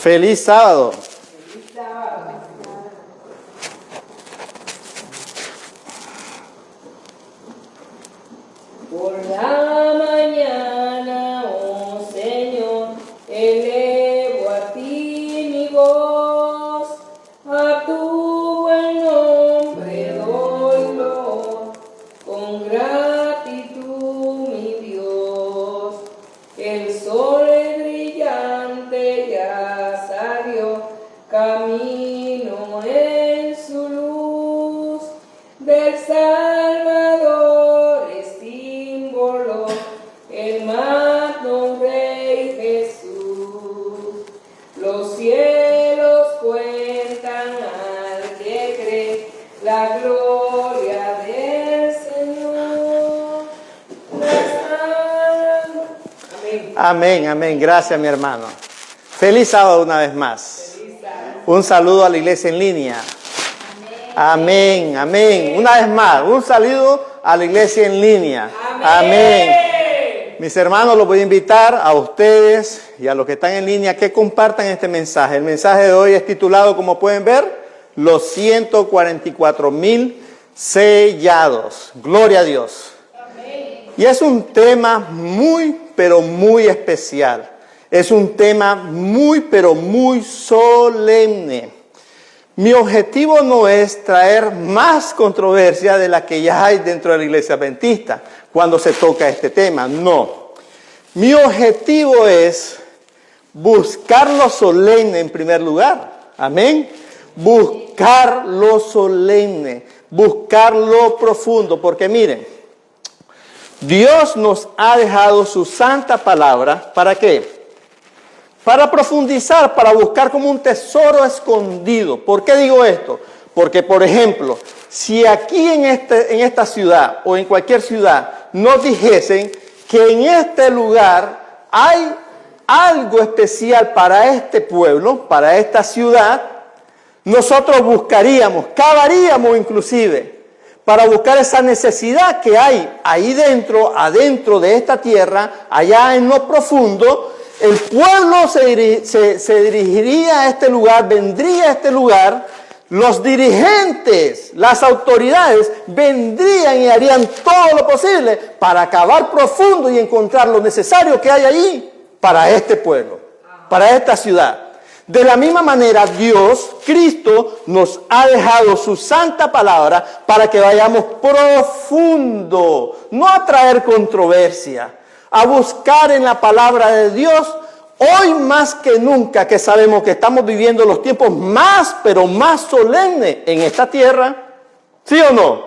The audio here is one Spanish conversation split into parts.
Feliz sábado. Por la mañana, oh Señor, elevo a ti mi voz, a tu buen nombre doy loor, con gratitud mi Dios. El sol brillante ya salió, camino en su luz, del Salvador es símbolo, el magno Rey Jesús. Los cielos cuentan al que cree la gloria del Señor. Amén. Amén, amén. Gracias, mi hermano. Feliz sábado una vez más. Un saludo a la iglesia en línea. Amén, amén. Una vez más, un saludo a la iglesia en línea. Amén. Mis hermanos, los voy a invitar a ustedes y a los que están en línea que compartan este mensaje. El mensaje de hoy es titulado, como pueden ver, los 144,000 sellados. Gloria a Dios. Y es un tema muy, pero muy especial. Es un tema muy, pero muy solemne. Mi objetivo no es traer más controversia de la que ya hay dentro de la iglesia adventista cuando se toca este tema. No. Mi objetivo es buscar lo solemne en primer lugar. Amén. Buscar lo solemne. Buscar lo profundo. Porque miren, Dios nos ha dejado su santa palabra. ¿Para qué? Para profundizar, para buscar como un tesoro escondido. ¿Por qué digo esto? Porque, por ejemplo, si aquí en esta ciudad o en cualquier ciudad nos dijesen que en este lugar hay algo especial para este pueblo, para esta ciudad, nosotros buscaríamos, cavaríamos inclusive, para buscar esa necesidad que hay ahí dentro, adentro de esta tierra, allá en lo profundo. El pueblo se dirigiría a este lugar, vendría a este lugar, los dirigentes, las autoridades vendrían y harían todo lo posible para cavar profundo y encontrar lo necesario que hay allí para este pueblo, para esta ciudad. De la misma manera, Dios, Cristo, nos ha dejado su santa palabra para que vayamos profundo, no a traer controversia, a buscar en la palabra de Dios. Hoy más que nunca que sabemos que estamos viviendo los tiempos más, pero más solemnes en esta tierra, ¿sí o no?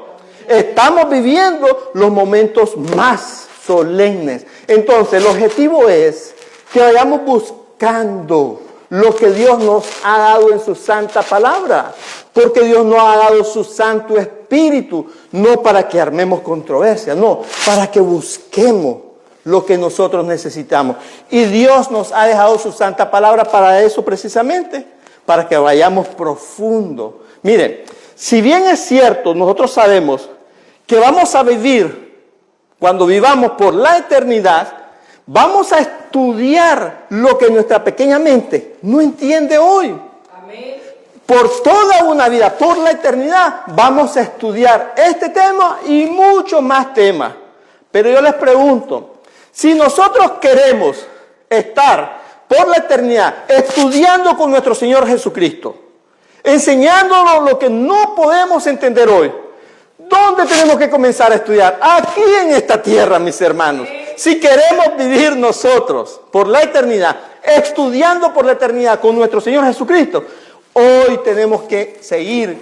Estamos viviendo los momentos más solemnes. Entonces, el objetivo es que vayamos buscando lo que Dios nos ha dado en su santa palabra. Porque Dios nos ha dado su Santo Espíritu, no para que armemos controversia, no, para que busquemos lo que nosotros necesitamos. Y Dios nos ha dejado su santa palabra para eso precisamente, para que vayamos profundo. Miren, si bien es cierto, nosotros sabemos que vamos a vivir, cuando vivamos por la eternidad, vamos a estudiar lo que nuestra pequeña mente no entiende hoy. Amén. Por toda una vida, por la eternidad, vamos a estudiar este tema y muchos más temas. Pero yo les pregunto, si nosotros queremos estar por la eternidad estudiando con nuestro Señor Jesucristo, enseñándonos lo que no podemos entender hoy, ¿dónde tenemos que comenzar a estudiar? Aquí en esta tierra, mis hermanos. Si queremos vivir nosotros por la eternidad, estudiando por la eternidad con nuestro Señor Jesucristo, hoy tenemos que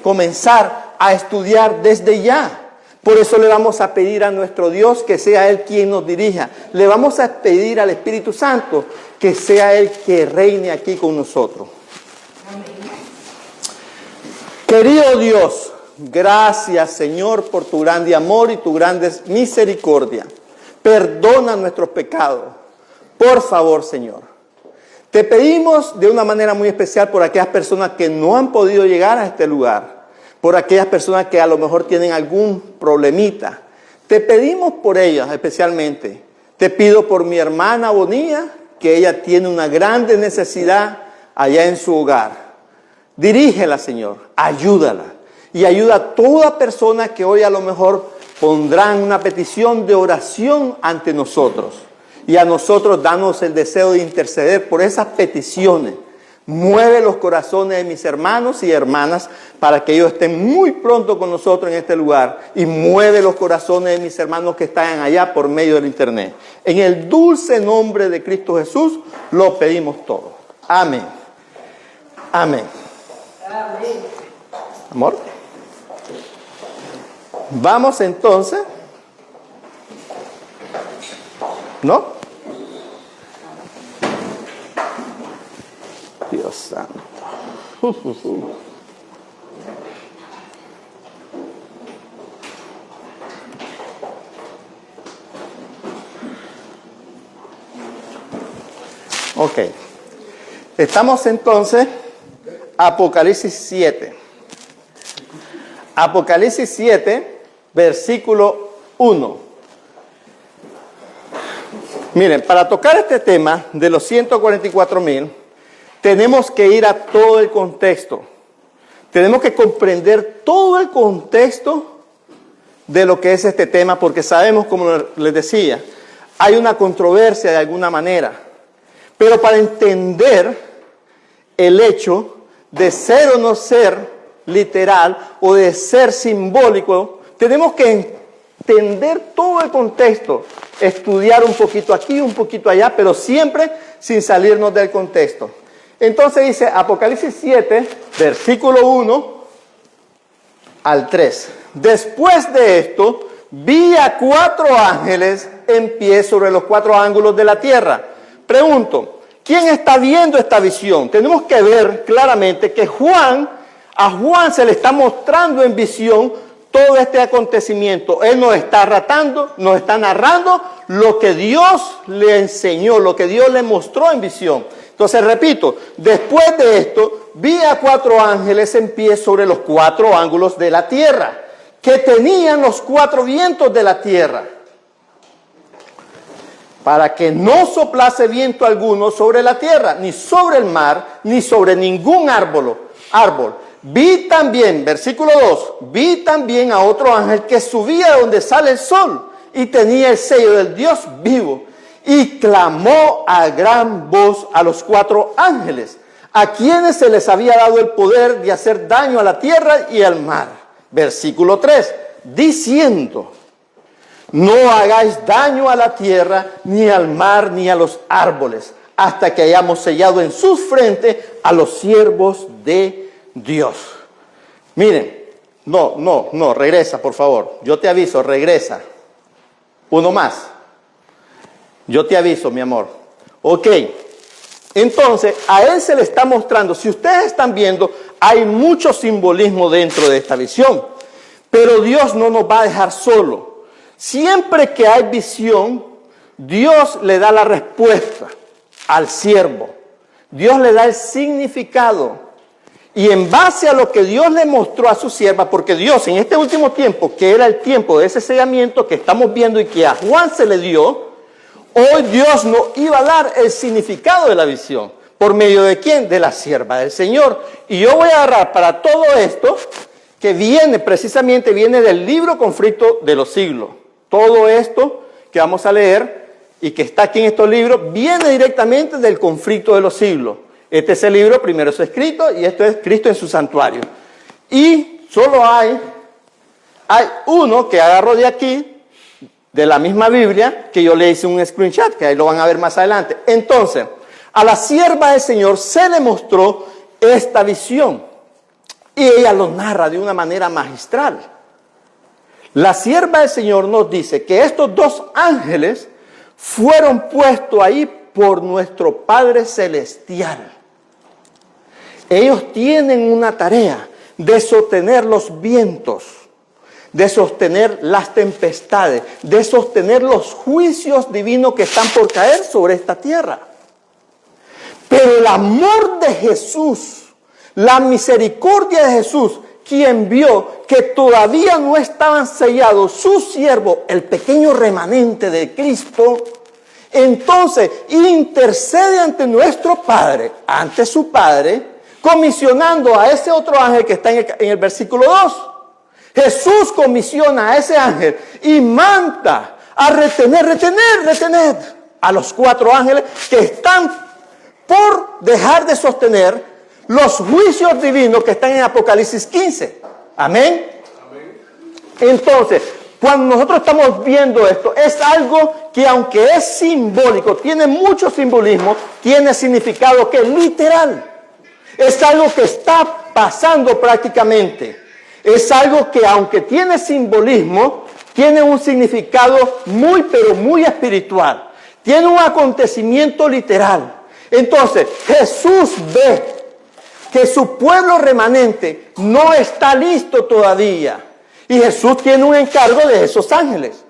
comenzar a estudiar desde ya. Por eso le vamos a pedir a nuestro Dios que sea Él quien nos dirija. Le vamos a pedir al Espíritu Santo que sea Él que reine aquí con nosotros. Amén. Querido Dios, gracias Señor por tu grande amor y tu grande misericordia. Perdona nuestros pecados. Por favor, Señor. Te pedimos de una manera muy especial por aquellas personas que no han podido llegar a este lugar. Por aquellas personas que a lo mejor tienen algún problemita. Te pedimos por ellas especialmente. Te pido por mi hermana Bonilla, que ella tiene una grande necesidad allá en su hogar. Dirígela, Señor, ayúdala. Y ayuda a toda persona que hoy a lo mejor pondrán una petición de oración ante nosotros. Y a nosotros danos el deseo de interceder por esas peticiones. Mueve los corazones de mis hermanos y hermanas para que ellos estén muy pronto con nosotros en este lugar. Y mueve los corazones de mis hermanos que están allá por medio del internet. En el dulce nombre de Cristo Jesús lo pedimos todo. Amén. Amén. Amén. Amor. Vamos entonces. ¿No? Dios santo. Ok. Estamos entonces, Apocalipsis 7. Apocalipsis 7, versículo 1. Miren, para tocar este tema de los 144,000, tenemos que ir a todo el contexto. Tenemos que comprender todo el contexto de lo que es este tema, porque sabemos, como les decía, hay una controversia de alguna manera. Pero para entender el hecho de ser o no ser literal o de ser simbólico, tenemos que entender todo el contexto, estudiar un poquito aquí, un poquito allá, pero siempre sin salirnos del contexto. Entonces dice Apocalipsis 7, versículo 1 al 3. Después de esto, vi a 4 ángeles en pie sobre los 4 ángulos de la tierra. Pregunto, ¿quién está viendo esta visión? Tenemos que ver claramente que a Juan se le está mostrando en visión todo este acontecimiento. Él nos está narrando lo que Dios le enseñó, lo que Dios le mostró en visión. Entonces, repito, después de esto, vi a 4 ángeles en pie sobre los 4 ángulos de la tierra, que tenían los 4 vientos de la tierra, para que no soplase viento alguno sobre la tierra, ni sobre el mar, ni sobre ningún árbol. Vi también, versículo 2, vi también a otro ángel que subía de donde sale el sol y tenía el sello del Dios vivo y clamó a gran voz a los 4 ángeles, a quienes se les había dado el poder de hacer daño a la tierra y al mar. Versículo 3, diciendo: no hagáis daño a la tierra, ni al mar, ni a los árboles, hasta que hayamos sellado en sus frentes a los siervos de Dios. Miren, no, regresa, por favor. Yo te aviso, regresa. Uno más. Yo te aviso, mi amor. Ok. Entonces, a él se le está mostrando, si ustedes están viendo, hay mucho simbolismo dentro de esta visión. Pero Dios no nos va a dejar solo. Siempre que hay visión, Dios le da la respuesta al siervo. Dios le da el significado. Y en base a lo que Dios le mostró a su sierva, porque Dios en este último tiempo, que era el tiempo de ese sellamiento que estamos viendo y que a Juan se le dio, hoy Dios nos iba a dar el significado de la visión. ¿Por medio de quién? De la sierva del Señor. Y yo voy a agarrar para todo esto, que viene del libro Conflicto de los Siglos. Todo esto que vamos a leer y que está aquí en estos libros, viene directamente del Conflicto de los Siglos. Este es el libro primero escrito y esto es Cristo en su santuario. Y solo hay uno que agarro de aquí, de la misma Biblia, que yo le hice un screenshot, que ahí lo van a ver más adelante. Entonces, a la sierva del Señor se le mostró esta visión. Y ella lo narra de una manera magistral. La sierva del Señor nos dice que estos 2 ángeles fueron puestos ahí por nuestro Padre Celestial. Ellos tienen una tarea de sostener los vientos, de sostener las tempestades, de sostener los juicios divinos que están por caer sobre esta tierra. Pero el amor de Jesús, la misericordia de Jesús, quien vio que todavía no estaban sellados sus siervos, el pequeño remanente de Cristo, Entonces intercede ante nuestro Padre, ante su Padre, comisionando a ese otro ángel que está en el versículo 2. Jesús comisiona a ese ángel y manda a retener a los 4 ángeles que están por dejar de sostener los juicios divinos que están en Apocalipsis 15. Amén. Entonces, cuando nosotros estamos viendo esto, es algo que aunque es simbólico, tiene mucho simbolismo, tiene significado que es literal. Es algo que está pasando prácticamente. Es algo que aunque tiene simbolismo, tiene un significado muy, pero muy espiritual. Tiene un acontecimiento literal. Entonces, Jesús ve que su pueblo remanente no está listo todavía. Y Jesús tiene un encargo de esos ángeles.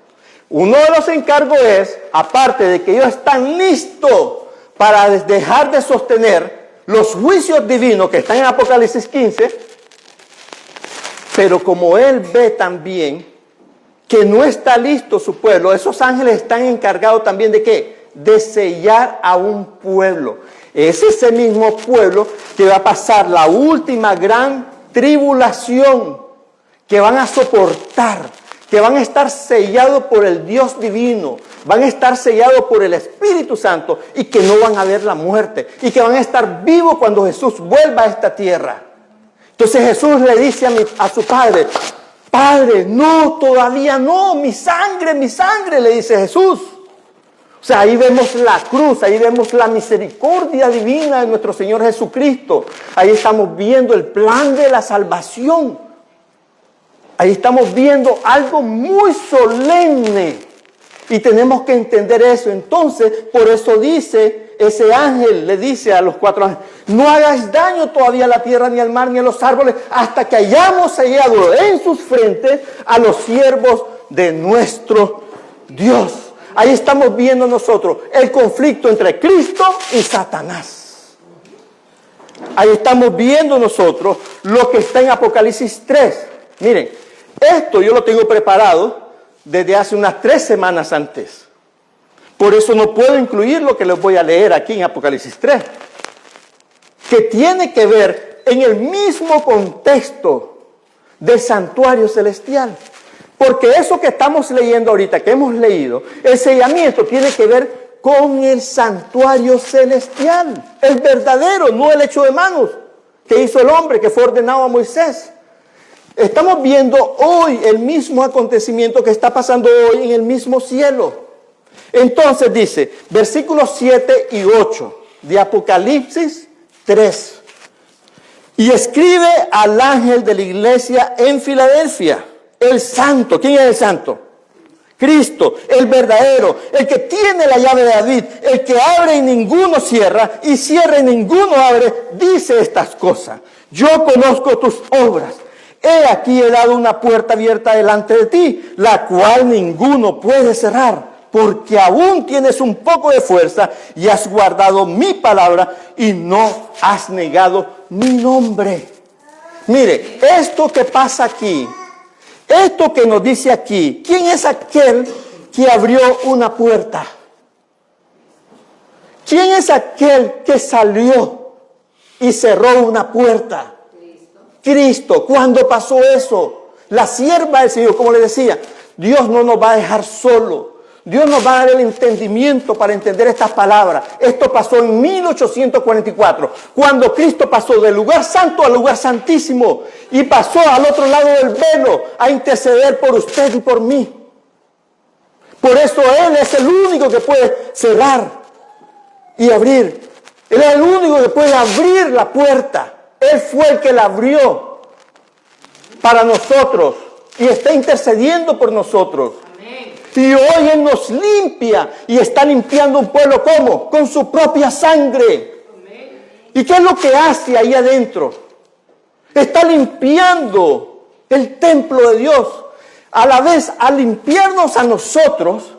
Uno de los encargos es, aparte de que ellos están listos para dejar de sostener los juicios divinos que están en Apocalipsis 15, pero como Él ve también que no está listo su pueblo, esos ángeles están encargados también de ¿qué? De sellar a un pueblo. Es ese mismo pueblo que va a pasar la última gran tribulación, que van a soportar, que van a estar sellados por el Dios divino, van a estar sellados por el Espíritu Santo y que no van a ver la muerte y que van a estar vivos cuando Jesús vuelva a esta tierra. Entonces Jesús le dice a su Padre, Padre, no, todavía no, mi sangre, le dice Jesús. O sea, ahí vemos la cruz, ahí vemos la misericordia divina de nuestro Señor Jesucristo. Ahí estamos viendo el plan de la salvación. Ahí estamos viendo algo muy solemne. Y tenemos que entender eso. Entonces, por eso dice, ese ángel le dice a los 4 ángeles, no hagáis daño todavía a la tierra, ni al mar, ni a los árboles, hasta que hayamos sellado en sus frentes a los siervos de nuestro Dios. Ahí estamos viendo nosotros el conflicto entre Cristo y Satanás. Ahí estamos viendo nosotros lo que está en Apocalipsis 3. Miren, esto yo lo tengo preparado desde hace unas 3 semanas antes. Por eso no puedo incluir lo que les voy a leer aquí en Apocalipsis 3. Que tiene que ver en el mismo contexto del santuario celestial. Porque eso que estamos leyendo ahorita, que hemos leído, el sellamiento tiene que ver con el santuario celestial. El verdadero, no el hecho de manos que hizo el hombre, que fue ordenado a Moisés. Estamos viendo hoy el mismo acontecimiento que está pasando hoy en el mismo cielo. Entonces dice, versículos 7 y 8 de Apocalipsis 3. Y escribe al ángel de la iglesia en Filadelfia, el santo. ¿Quién es el santo? Cristo, el verdadero, el que tiene la llave de David, el que abre y ninguno cierra, y cierra y ninguno abre, dice estas cosas. Yo conozco tus obras. He aquí he dado una puerta abierta delante de ti, la cual ninguno puede cerrar, porque aún tienes un poco de fuerza y has guardado mi palabra y no has negado mi nombre. Mire, esto que pasa aquí, esto que nos dice aquí, ¿quién es aquel que abrió una puerta? ¿Quién es aquel que salió y cerró una puerta? Cristo. ¿Cuándo pasó eso? La sierva del Señor, como le decía, Dios no nos va a dejar solo. Dios nos va a dar el entendimiento para entender estas palabras. Esto pasó en 1844, cuando Cristo pasó del lugar santo al lugar santísimo y pasó al otro lado del velo a interceder por usted y por mí. Por eso Él es el único que puede cerrar y abrir. Él es el único que puede abrir la puerta. Él fue el que la abrió para nosotros y está intercediendo por nosotros. Amén. Y hoy Él nos limpia y está limpiando un pueblo, ¿cómo? Con su propia sangre. Amén. ¿Y qué es lo que hace ahí adentro? Está limpiando el templo de Dios. A la vez, al limpiarnos a nosotros,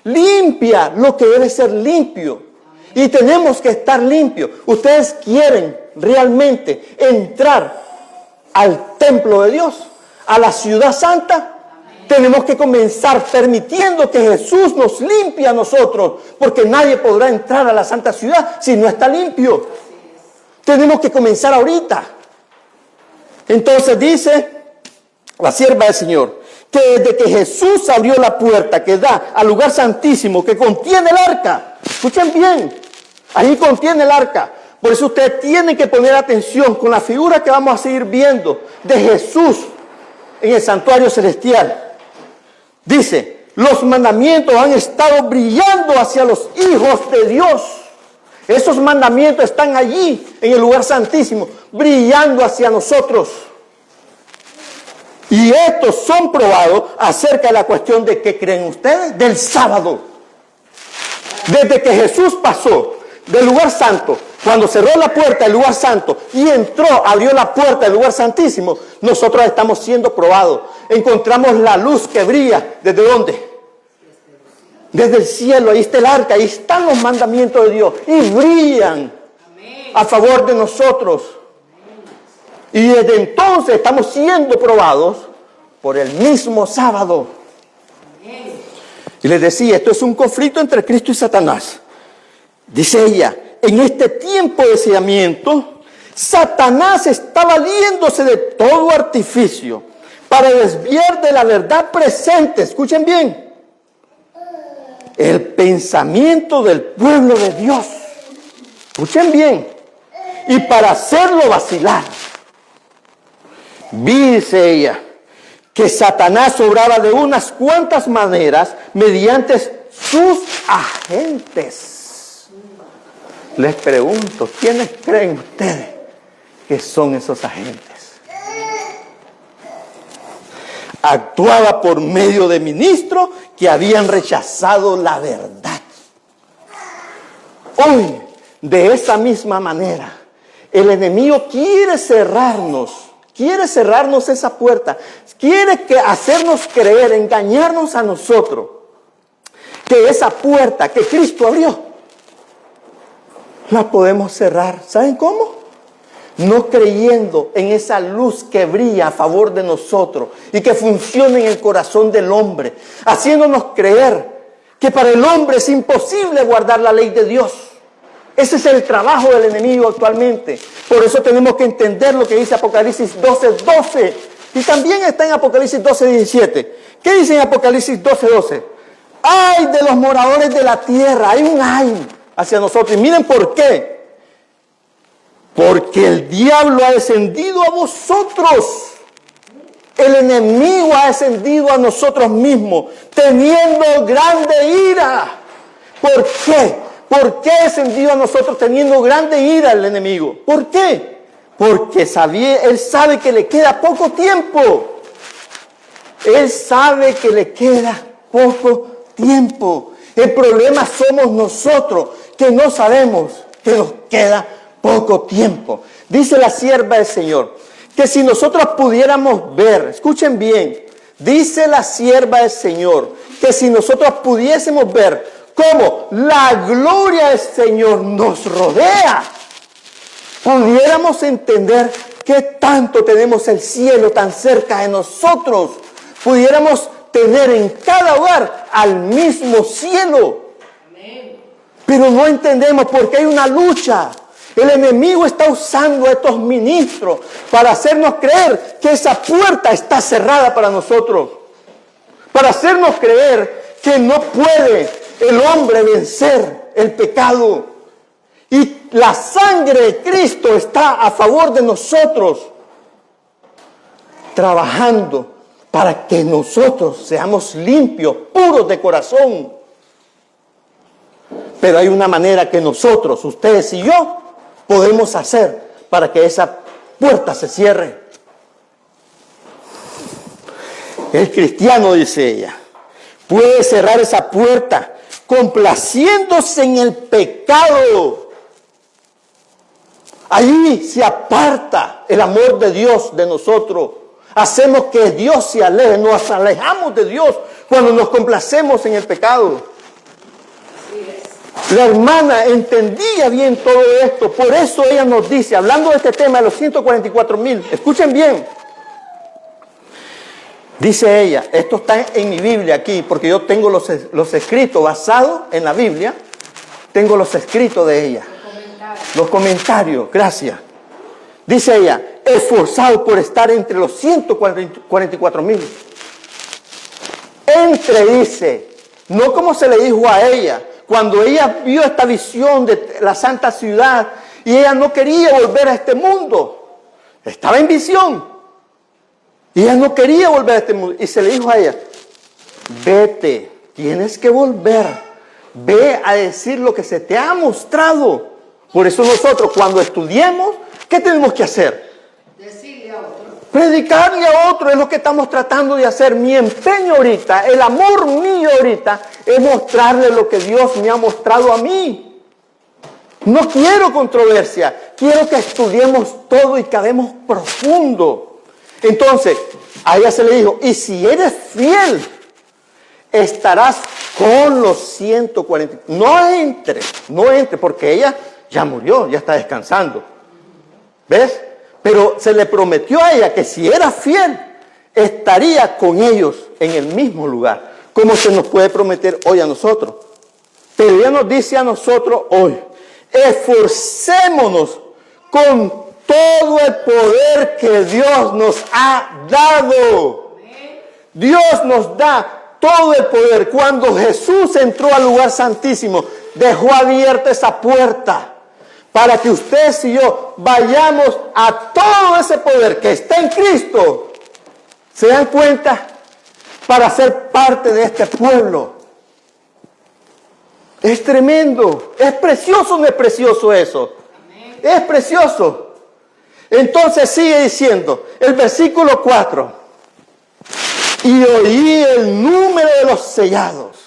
limpia lo que debe ser limpio. Y tenemos que estar limpios. Ustedes quieren realmente entrar al templo de Dios, a la ciudad santa. Tenemos que comenzar permitiendo que Jesús nos limpie a nosotros, porque nadie podrá entrar a la santa ciudad si no está limpio. Tenemos que comenzar ahorita. Entonces dice la sierva del Señor, que desde que Jesús abrió la puerta que da al lugar santísimo, que contiene el arca, escuchen bien, ahí contiene el arca. Por eso ustedes tienen que poner atención con la figura que vamos a seguir viendo de Jesús en el santuario celestial. Dice, los mandamientos han estado brillando hacia los hijos de Dios. Esos mandamientos están allí en el lugar santísimo, brillando hacia nosotros. Y estos son probados acerca de la cuestión de ¿qué creen ustedes? Del sábado. Desde que Jesús pasó del lugar santo, cuando cerró la puerta del lugar santo y entró, abrió la puerta del lugar santísimo, nosotros estamos siendo probados. Encontramos la luz que brilla. ¿Desde dónde? Desde el cielo. Ahí está el arca, ahí están los mandamientos de Dios y brillan a favor de nosotros. Y desde entonces estamos siendo probados por el mismo sábado. Y les decía, esto es un conflicto entre Cristo y Satanás. Dice ella, en este tiempo de sellamiento, Satanás está valiéndose de todo artificio para desviar de la verdad presente, escuchen bien, el pensamiento del pueblo de Dios. Escuchen bien. Y para hacerlo vacilar. Dice ella que Satanás obraba de unas cuantas maneras mediante sus agentes. Les pregunto, ¿quiénes creen ustedes que son esos agentes? Actuaba por medio de ministros que habían rechazado la verdad. Hoy, de esa misma manera, el enemigo quiere cerrarnos esa puerta, quiere hacernos creer, engañarnos a nosotros, que esa puerta que Cristo abrió, la podemos cerrar. ¿Saben cómo? No creyendo en esa luz que brilla a favor de nosotros y que funciona en el corazón del hombre, haciéndonos creer que para el hombre es imposible guardar la ley de Dios. Ese es el trabajo del enemigo actualmente. Por eso tenemos que entender lo que dice Apocalipsis 12:12. Y también está en Apocalipsis 12:17. ¿Qué dice en Apocalipsis 12:12? ¡Ay de los moradores de la tierra! Hay un ay hacia nosotros. Y miren por qué. Porque el diablo ha descendido a vosotros. El enemigo ha descendido a nosotros mismos, teniendo grande ira. ¿Por qué? ¿Por qué ha descendido a nosotros teniendo grande ira el enemigo? ¿Por qué? Porque él sabe que le queda poco tiempo. Él sabe que le queda poco tiempo. El problema somos nosotros, que no sabemos que nos queda poco tiempo. Dice la sierva del Señor, que si nosotros pudiéramos ver, escuchen bien, dice la sierva del Señor, que si nosotros pudiésemos ver cómo la gloria del Señor nos rodea, pudiéramos entender qué tanto tenemos el cielo tan cerca de nosotros, pudiéramos tener en cada hogar al mismo cielo. Pero no entendemos porque hay una lucha. El enemigo está usando a estos ministros para hacernos creer que esa puerta está cerrada para nosotros. Para hacernos creer que no puede el hombre vencer el pecado. Y la sangre de Cristo está a favor de nosotros, trabajando para que nosotros seamos limpios, puros de corazón. Pero hay una manera que nosotros, ustedes y yo, podemos hacer para que esa puerta se cierre. El cristiano, dice ella, puede cerrar esa puerta complaciéndose en el pecado. Allí se aparta el amor de Dios de nosotros. Hacemos que Dios se aleje, nos alejamos de Dios cuando nos complacemos en el pecado. La hermana entendía bien todo esto, por eso ella nos dice, hablando de este tema de los 144,000, escuchen bien, Dice ella, esto está en mi Biblia aquí, porque yo tengo los escritos basados en la Biblia, tengo los escritos de ella. Los comentarios, gracias. Dice ella, esforzado por estar entre los 144,000. Entre, dice, no como se le dijo a ella, cuando ella vio esta visión de la santa ciudad y ella no quería volver a este mundo, estaba en visión y ella no quería volver a este mundo y se le dijo a ella, vete, tienes que volver, ve a decir lo que se te ha mostrado. Por eso nosotros cuando estudiemos, ¿qué tenemos que hacer? Decirle a otro. Predicarle a otro es lo que estamos tratando de hacer. Mi empeño ahorita, el amor mío ahorita, es mostrarle lo que Dios me ha mostrado a mí. No quiero controversia, quiero que estudiemos todo y caemos profundo. Entonces, a ella se le dijo, y si eres fiel, estarás con los 140. No entre, porque ella ya murió, ya está descansando. ¿Ves? Pero se le prometió a ella que si era fiel, estaría con ellos en el mismo lugar, como se nos puede prometer hoy a nosotros. Pero ella nos dice a nosotros hoy, esforcémonos con todo el poder que Dios nos ha dado. Dios nos da todo el poder. Cuando Jesús entró al lugar santísimo, dejó abierta esa puerta para que ustedes y yo vayamos a todo ese poder que está en Cristo. ¿Se dan cuenta? Para ser parte de este pueblo. Es tremendo. Es precioso, ¿no es precioso eso? Amén. Es precioso. Entonces sigue diciendo el versículo 4. Y oí el número de los sellados.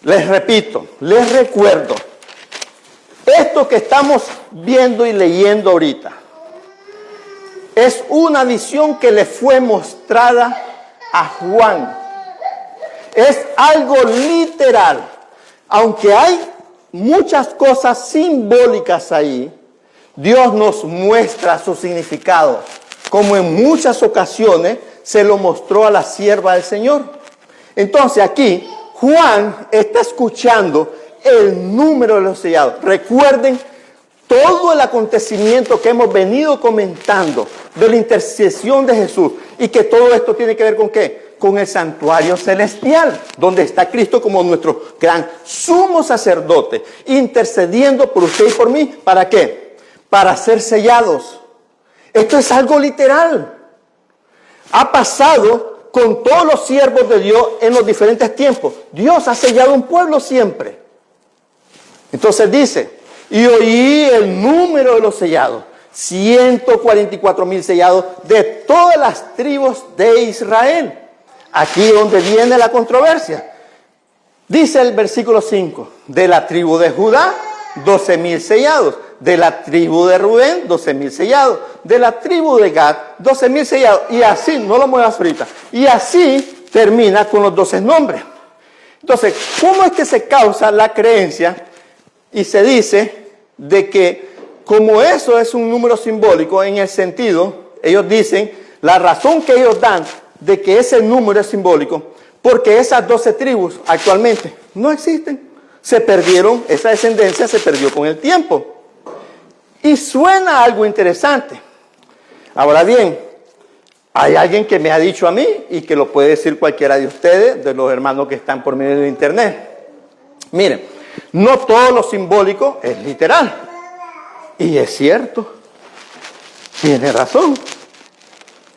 Les repito, les recuerdo. Esto que estamos viendo y leyendo ahorita es una visión que le fue mostrada a Juan. Es algo literal. Aunque hay muchas cosas simbólicas ahí, Dios nos muestra su significado, como en muchas ocasiones se lo mostró a la sierva del Señor. Entonces aquí Juan está escuchando el número de los sellados. Recuerden todo el acontecimiento que hemos venido comentando de la intercesión de Jesús y que todo esto tiene que ver con ¿qué? Con el santuario celestial, donde está Cristo como nuestro gran sumo sacerdote, intercediendo por usted y por mí. ¿Para qué? Para ser sellados. Esto es algo literal. Ha pasado con todos los siervos de Dios en los diferentes tiempos. Dios ha sellado un pueblo siempre. Entonces dice, y oí el número de los sellados, 144,000 sellados de todas las tribus de Israel. Aquí donde viene la controversia. Dice el versículo 5, de la tribu de Judá, 12,000 sellados. De la tribu de Rubén, 12,000 sellados. De la tribu de Gad, 12,000 sellados. Y así, no lo muevas ahorita. Y así termina con los 12 nombres. Entonces, ¿cómo es que se causa la creencia? Y se dice de que como eso es un número simbólico en el sentido, ellos dicen, la razón que ellos dan de que ese número es simbólico, porque esas 12 tribus actualmente no existen. Se perdieron, esa descendencia se perdió con el tiempo. Y suena algo interesante. Ahora bien, hay alguien que me ha dicho a mí, y que lo puede decir cualquiera de ustedes, de los hermanos que están por medio de internet. Miren, no todo lo simbólico es literal. Y es cierto. Tiene razón.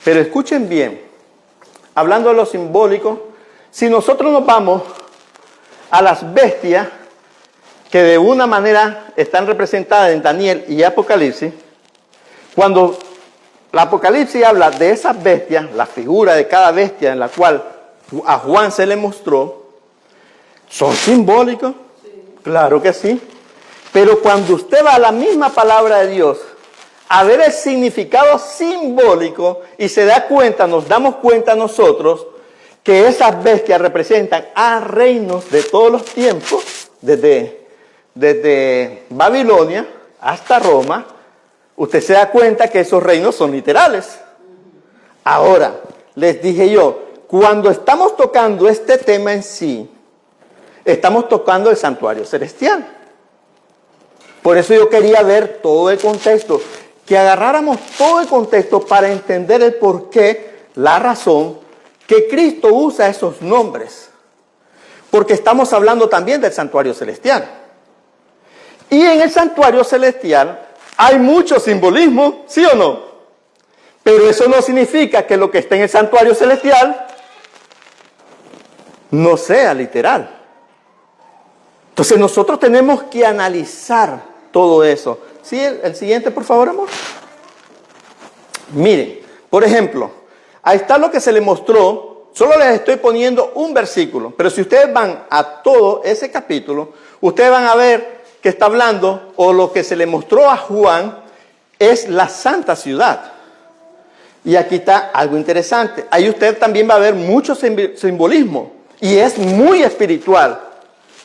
Pero escuchen bien. Hablando de lo simbólico, si nosotros nos vamos a las bestias que de una manera están representadas en Daniel y Apocalipsis, cuando la Apocalipsis habla de esas bestias, la figura de cada bestia en la cual a Juan se le mostró, ¿son simbólicos? Claro que sí. Pero cuando usted va a la misma palabra de Dios, a ver el significado simbólico y se da cuenta, nos damos cuenta nosotros, que esas bestias representan a reinos de todos los tiempos, desde Babilonia hasta Roma, usted se da cuenta que esos reinos son literales. Ahora, les dije yo, cuando estamos tocando este tema en sí, estamos tocando el santuario celestial. Por eso yo quería ver todo el contexto, que agarráramos todo el contexto para entender el porqué, la razón que Cristo usa esos nombres. Porque estamos hablando también del santuario celestial. Y en el santuario celestial hay mucho simbolismo, ¿sí o no? Pero eso no significa que lo que está en el santuario celestial no sea literal. Entonces nosotros tenemos que analizar todo eso. ¿Sí? El siguiente, por favor, amor. Miren, por ejemplo, ahí está lo que se le mostró. Solo les estoy poniendo un versículo, pero si ustedes van a todo ese capítulo, ustedes van a ver que está hablando, o lo que se le mostró a Juan, es la santa ciudad. Y aquí está algo interesante. Ahí usted también va a ver mucho simbolismo, y es muy espiritual.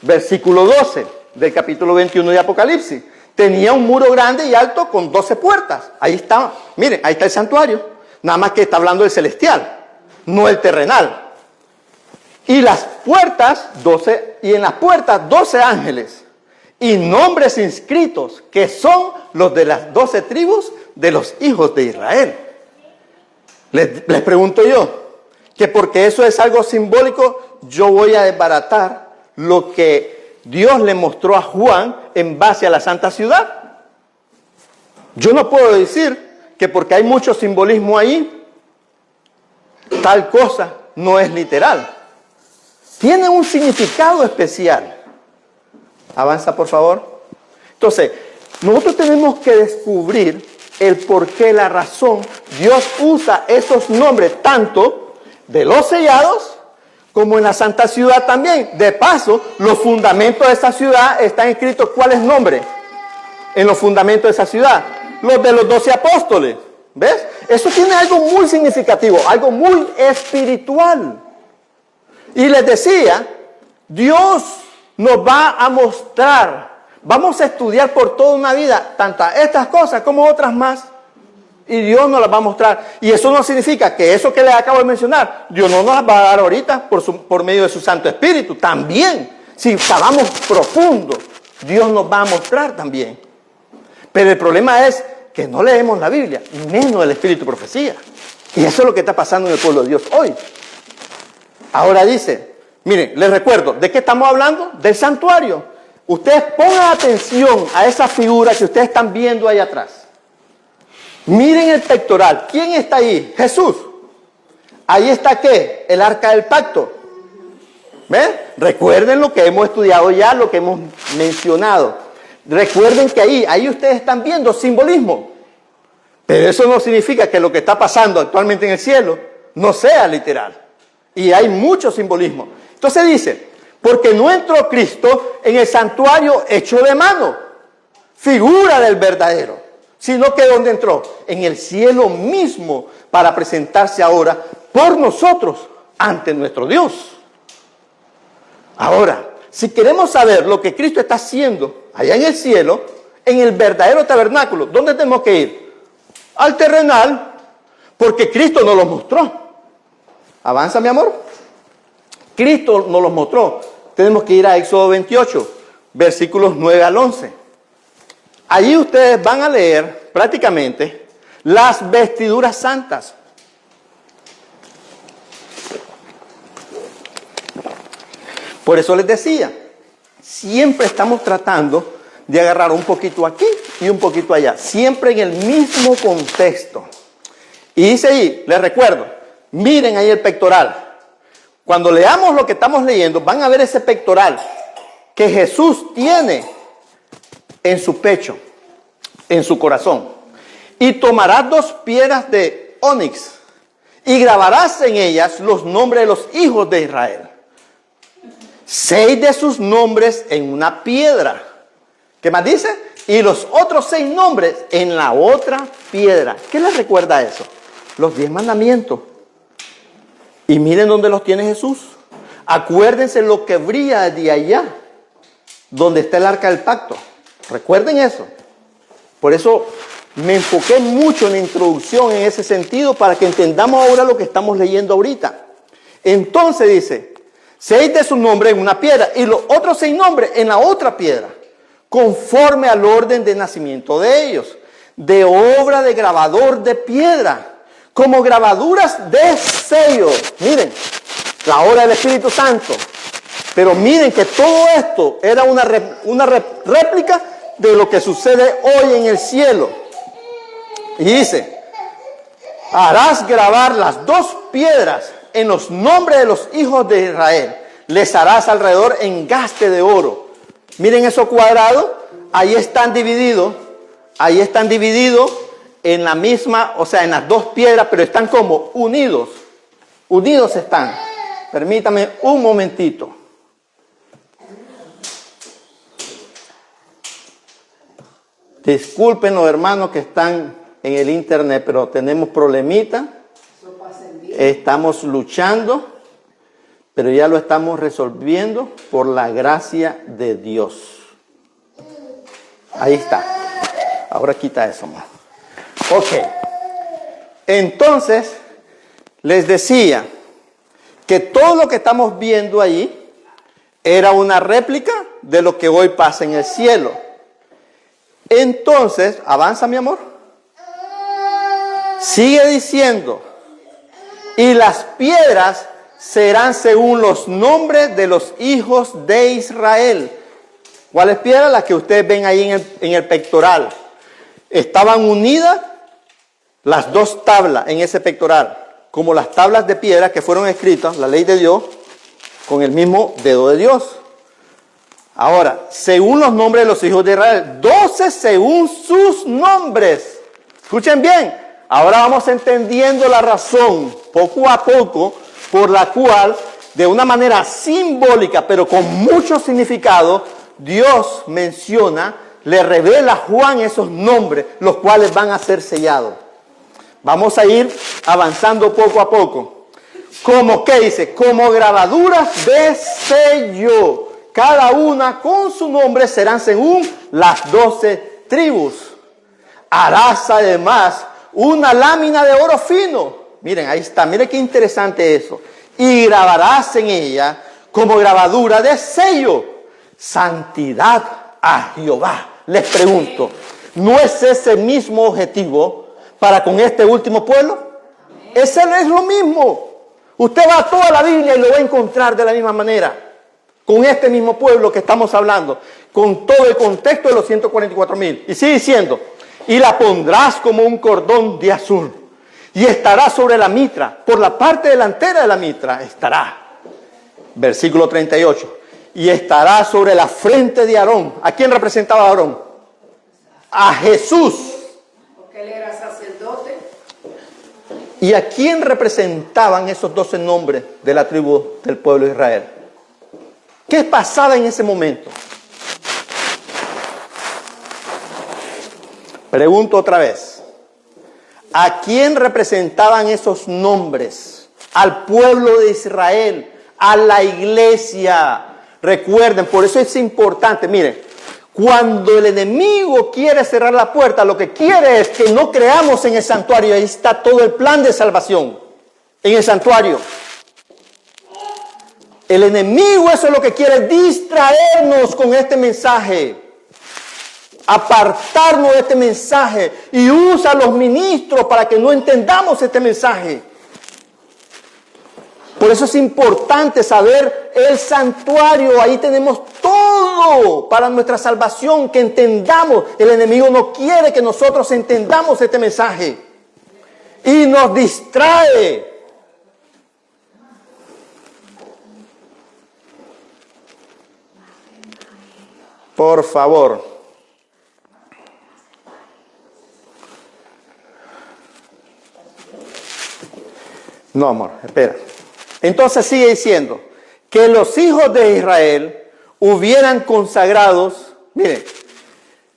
Versículo 12 del capítulo 21 de Apocalipsis. Tenía un muro grande y alto con 12 puertas. Ahí está, miren, ahí está el santuario. Nada más que está hablando del celestial, no el terrenal. Y las puertas, 12, y en las puertas 12 ángeles. Y nombres inscritos, que son los de las 12 tribus de los hijos de Israel. Les pregunto yo, que porque eso es algo simbólico, yo voy a desbaratar lo que Dios le mostró a Juan en base a la santa ciudad. Yo no puedo decir que porque hay mucho simbolismo ahí, tal cosa no es literal. Tiene un significado especial. Avanza, por favor. Entonces, nosotros tenemos que descubrir el por qué, la razón. Dios usa esos nombres tanto de los sellados como en la santa ciudad también. De paso, los fundamentos de esa ciudad están escritos. ¿Cuáles nombres? En los fundamentos de esa ciudad. Los de los 12 apóstoles. ¿Ves? Eso tiene algo muy significativo, algo muy espiritual. Y les decía, Dios nos va a mostrar, vamos a estudiar por toda una vida, tantas estas cosas como otras más. Y Dios nos las va a mostrar. Y eso no significa que eso que les acabo de mencionar, Dios no nos las va a dar ahorita por medio de su Santo Espíritu. También, si cavamos profundo, Dios nos va a mostrar también. Pero el problema es que no leemos la Biblia, menos el Espíritu de Profecía. Y eso es lo que está pasando en el pueblo de Dios hoy. Ahora dice, miren, les recuerdo, ¿de qué estamos hablando? Del santuario. Ustedes pongan atención a esa figura que ustedes están viendo ahí atrás. Miren el pectoral. ¿Quién está ahí? Jesús. Ahí está ¿qué? El arca del pacto. ¿Ven? Recuerden lo que hemos estudiado ya, lo que hemos mencionado. Recuerden que ahí ustedes están viendo simbolismo. Pero eso no significa que lo que está pasando actualmente en el cielo no sea literal. Y hay mucho simbolismo. Entonces dice, porque no entró Cristo en el santuario hecho de mano, figura del verdadero, sino que ¿dónde entró? En el cielo mismo, para presentarse ahora por nosotros ante nuestro Dios. Ahora, si queremos saber lo que Cristo está haciendo allá en el cielo, en el verdadero tabernáculo, ¿dónde tenemos que ir? Al terrenal, porque Cristo nos lo mostró. Avanza, mi amor. Cristo nos lo mostró. Tenemos que ir a Éxodo 28, versículos 9 al 11. Allí ustedes van a leer prácticamente las vestiduras santas. Por eso les decía, siempre estamos tratando de agarrar un poquito aquí y un poquito allá, siempre en el mismo contexto. Y dice ahí, les recuerdo, miren ahí el pectoral. Cuando leamos lo que estamos leyendo, van a ver ese pectoral que Jesús tiene en su pecho, en su corazón. Y tomarás 2 piedras de ónix y grabarás en ellas los nombres de los hijos de Israel. 6 de sus nombres en una piedra. ¿Qué más dice? Y los otros 6 nombres en la otra piedra. ¿Qué les recuerda eso? Los 10 mandamientos. Y miren dónde los tiene Jesús. Acuérdense lo que brilla de allá, donde está el arca del pacto. Recuerden eso. Por eso me enfoqué mucho en la introducción en ese sentido, para que entendamos ahora lo que estamos leyendo ahorita. Entonces dice, 6 de su nombre en una piedra y los otros 6 nombres en la otra piedra, conforme al orden de nacimiento de ellos, de obra de grabador de piedra, como grabaduras de sello. Miren, la obra del Espíritu Santo. Pero miren que todo esto era una réplica de lo que sucede hoy en el cielo. Y dice, harás grabar las 2 piedras en los nombres de los hijos de Israel. Les harás alrededor engaste de oro. Miren esos cuadrados, ahí están divididos en la misma, o sea, en las 2 piedras, pero están como unidos. Unidos están. Permítame un momentito. Disculpen los hermanos que están en el internet, pero tenemos problemitas. Estamos luchando, pero ya lo estamos resolviendo por la gracia de Dios. Ahí está. Ahora quita eso, amor. Ok. Entonces, les decía que todo lo que estamos viendo ahí era una réplica de lo que hoy pasa en el cielo. Entonces, avanza, mi amor. Sigue diciendo, y las piedras serán según los nombres de los hijos de Israel. ¿Cuáles piedras? Las que ustedes ven ahí en el pectoral. Estaban unidas las 2 tablas en ese pectoral, como las tablas de piedra que fueron escritas, la ley de Dios, con el mismo dedo de Dios. Ahora, según los nombres de los hijos de Israel, 12 según sus nombres. Escuchen bien. Ahora vamos entendiendo la razón, poco a poco, por la cual, de una manera simbólica, pero con mucho significado, Dios menciona, le revela a Juan esos nombres, los cuales van a ser sellados. Vamos a ir avanzando poco a poco. Como, ¿qué dice? Como grabaduras de sello. Cada una con su nombre serán según las 12 tribus. Harás además una lámina de oro fino. Miren, ahí está. Miren qué interesante eso. Y grabarás en ella como grabadura de sello. Santidad a Jehová. Les pregunto, ¿no es ese mismo objetivo para con este último pueblo? Ese es lo mismo. Usted va a toda la Biblia y lo va a encontrar de la misma manera. Con este mismo pueblo que estamos hablando. Con todo el contexto de los 144,000. Y sigue diciendo, y la pondrás como un cordón de azul. Y estará sobre la mitra. Por la parte delantera de la mitra estará. Versículo 38. Y estará sobre la frente de Aarón. ¿A quién representaba Aarón? A Jesús. Porque él era sacerdote. ¿Y a quién representaban esos 12 nombres de la tribu del pueblo de Israel? ¿Qué pasaba en ese momento? Pregunto otra vez. ¿A quién representaban esos nombres? Al pueblo de Israel, a la iglesia. Recuerden, por eso es importante, miren, cuando el enemigo quiere cerrar la puerta, lo que quiere es que no creamos en el santuario. Ahí está todo el plan de salvación, en el santuario. El enemigo eso es lo que quiere, distraernos con este mensaje. Apartarnos de este mensaje y usa a los ministros para que no entendamos este mensaje. Por eso es importante saber el santuario. Ahí tenemos todo para nuestra salvación, que entendamos. El enemigo no quiere que nosotros entendamos este mensaje y nos distrae. Por favor. No, amor, espera. Entonces sigue diciendo que los hijos de Israel hubieran consagrados, miren,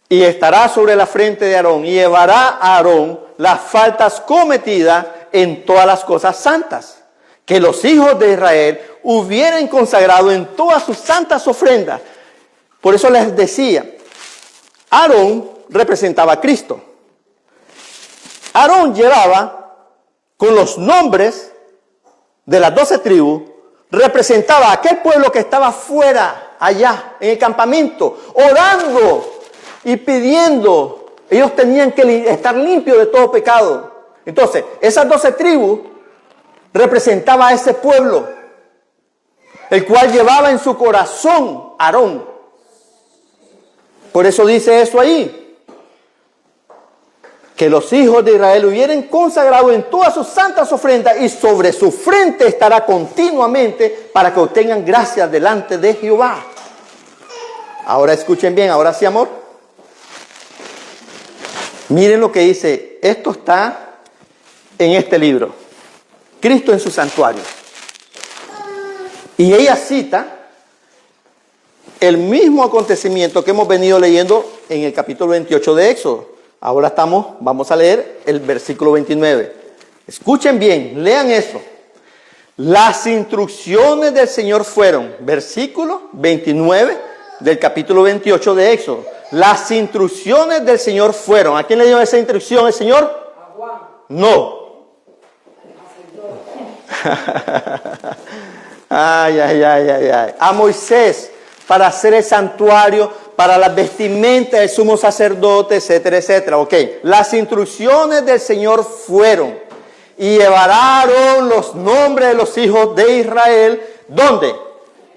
y estará sobre la frente de Aarón, y llevará a Aarón las faltas cometidas en todas las cosas santas, que los hijos de Israel hubieran consagrado en todas sus santas ofrendas. Por eso les decía, Aarón representaba a Cristo. Aarón llevaba con los nombres de las 12 tribus representaba a aquel pueblo que estaba fuera, allá, en el campamento, orando y pidiendo. Ellos tenían que estar limpios de todo pecado. Entonces, esas 12 tribus representaba a ese pueblo, el cual llevaba en su corazón Aarón. Por eso dice eso ahí, que los hijos de Israel hubieran consagrado en todas sus santas ofrendas y sobre su frente estará continuamente para que obtengan gracia delante de Jehová. Ahora escuchen bien, ahora sí, amor. Miren lo que dice, esto está en este libro, Cristo en su santuario. Y ella cita el mismo acontecimiento que hemos venido leyendo en el capítulo 28 de Éxodo. Ahora vamos a leer el versículo 29. Escuchen bien, lean eso. Las instrucciones del Señor fueron, versículo 29 del capítulo 28 de Éxodo. Las instrucciones del Señor fueron. ¿A quién le dio esa instrucción el Señor? A Juan. No. Ay. A Moisés para hacer el santuario, para las vestimentas del sumo sacerdote, etcétera, etcétera. Ok, las instrucciones del Señor fueron, y llevaron los nombres de los hijos de Israel, ¿dónde?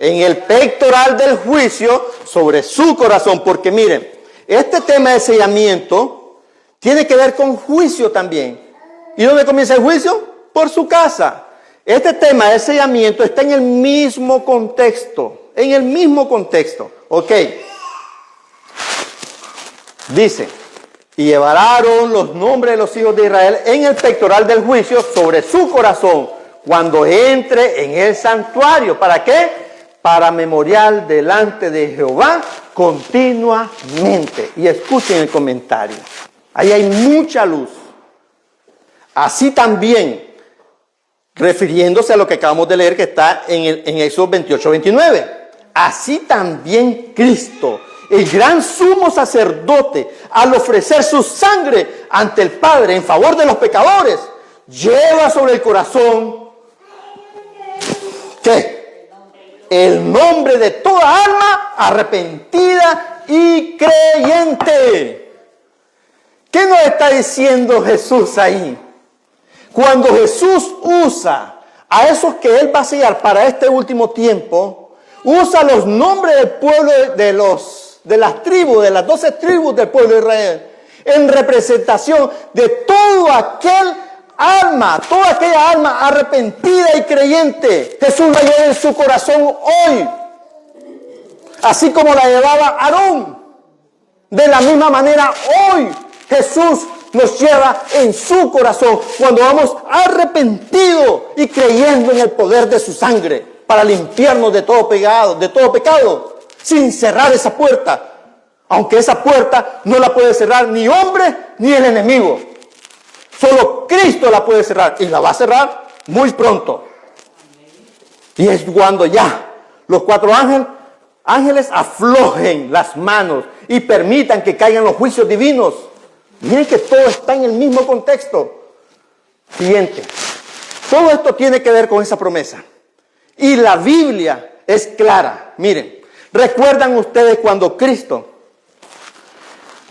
En el pectoral del juicio sobre su corazón, porque miren, este tema de sellamiento tiene que ver con juicio también. ¿Y dónde comienza el juicio? Por su casa. Este tema de sellamiento está en el mismo contexto. ¿Ok? Dice, y llevaron los nombres de los hijos de Israel en el pectoral del juicio sobre su corazón cuando entre en el santuario. ¿Para qué? Para memorial delante de Jehová continuamente. Y escuchen el comentario. Ahí hay mucha luz. Así también, refiriéndose a lo que acabamos de leer que está en Éxodo 28-29. Así también Cristo, el gran sumo sacerdote, al ofrecer su sangre ante el Padre en favor de los pecadores, lleva sobre el corazón, ¿qué? El nombre de toda alma arrepentida y creyente. ¿Qué nos está diciendo Jesús ahí? Cuando Jesús usa a esos que Él va a sellar para este último tiempo, usa los nombres del pueblo de las tribus, de las 12 tribus del pueblo de Israel, en representación de toda aquella alma arrepentida y creyente. Jesús la lleva en su corazón hoy, así como la llevaba Aarón. De la misma manera, hoy Jesús nos lleva en su corazón cuando vamos arrepentidos y creyendo en el poder de su sangre para limpiarnos de todo pecado, sin cerrar esa puerta, aunque esa puerta no la puede cerrar ni hombre ni el enemigo. Solo Cristo la puede cerrar, y la va a cerrar muy pronto. Y es cuando ya los 4 ángeles aflojen las manos y permitan que caigan los juicios divinos. Miren que todo está en el mismo contexto. Siguiente. Todo esto tiene que ver con esa promesa. Y la Biblia es clara. Miren, ¿recuerdan ustedes cuando Cristo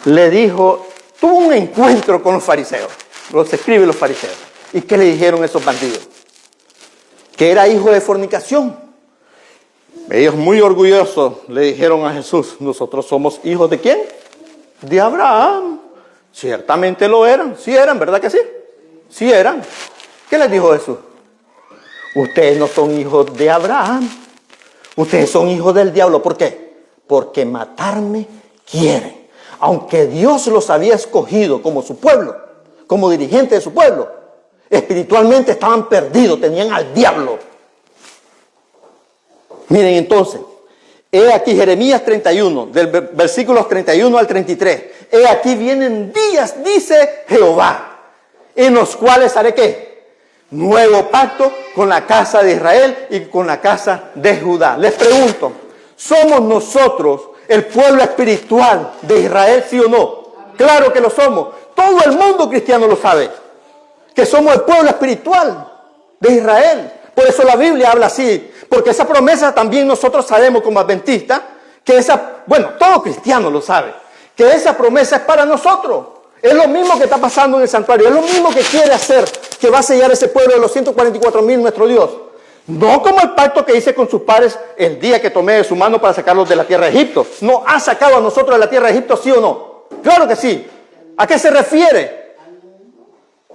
le dijo, tuvo un encuentro con los fariseos, los escribas y los fariseos? ¿Y qué le dijeron esos bandidos? Que era hijo de fornicación. Ellos muy orgullosos le dijeron a Jesús, nosotros somos hijos ¿de quién? De Abraham. Ciertamente lo eran, sí eran, ¿verdad que sí? Sí eran. ¿Qué les dijo Jesús? Ustedes no son hijos de Abraham, ustedes son hijos del diablo. ¿Por qué? Porque matarme quieren. Aunque Dios los había escogido como su pueblo, como dirigente de su pueblo, espiritualmente estaban perdidos, tenían al diablo. Miren entonces, he aquí Jeremías 31, del versículos 31 al 33. He aquí vienen días, dice Jehová, en los cuales haré ¿qué? Nuevo pacto con la casa de Israel y con la casa de Judá. Les pregunto, ¿somos nosotros el pueblo espiritual de Israel, sí o no? Amén. Claro que lo somos. Todo el mundo cristiano lo sabe, que somos el pueblo espiritual de Israel. Por eso la Biblia habla así, porque esa promesa también nosotros sabemos como adventistas, que todo cristiano lo sabe, que esa promesa es para nosotros. Es lo mismo que está pasando en el santuario, es lo mismo que quiere hacer, que va a sellar ese pueblo de los 144,000 nuestro Dios. No como el pacto que hice con sus padres el día que tomé de su mano para sacarlos de la tierra de Egipto. ¿No ha sacado a nosotros de la tierra de Egipto, sí o no? Claro que sí. ¿A qué se refiere?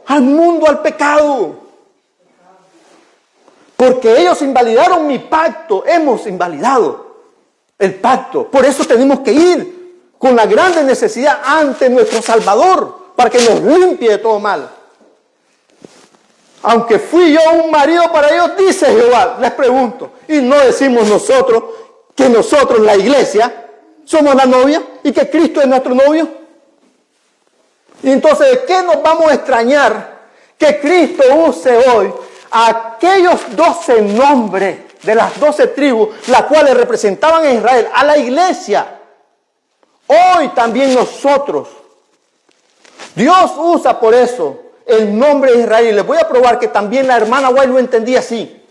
Al mundo, al pecado. Porque ellos invalidaron mi pacto, hemos invalidado el pacto. Por eso tenemos que ir con la grande necesidad ante nuestro Salvador, para que nos limpie de todo mal. Aunque fui yo un marido para ellos, dice Jehová, les pregunto. Y no decimos nosotros que nosotros, la iglesia, somos la novia y que Cristo es nuestro novio. Y entonces, ¿de qué nos vamos a extrañar que Cristo use hoy a aquellos 12 nombres de las 12 tribus, las cuales representaban a Israel, a la iglesia? Hoy también nosotros. Dios usa por eso el nombre de Israel. Y les voy a probar que también la hermana White lo entendía así.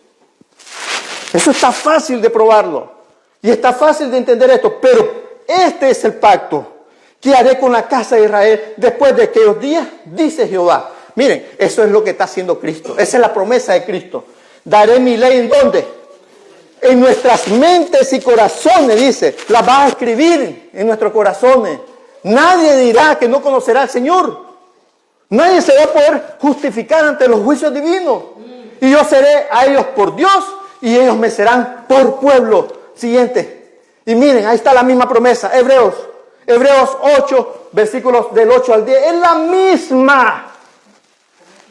Eso está fácil de probarlo. Y está fácil de entender esto. Pero este es el pacto que haré con la casa de Israel después de aquellos días, dice Jehová. Miren, eso es lo que está haciendo Cristo. Esa es la promesa de Cristo. Daré mi ley, ¿en dónde? En nuestras mentes y corazones, dice. La va a escribir en nuestros corazones. Nadie dirá que no conocerá al Señor. Nadie se va a poder justificar ante los juicios divinos. Y yo seré a ellos por Dios y ellos me serán por pueblo. Siguiente. Y miren, ahí está la misma promesa. Hebreos 8, versículos del 8 al 10. Es la misma.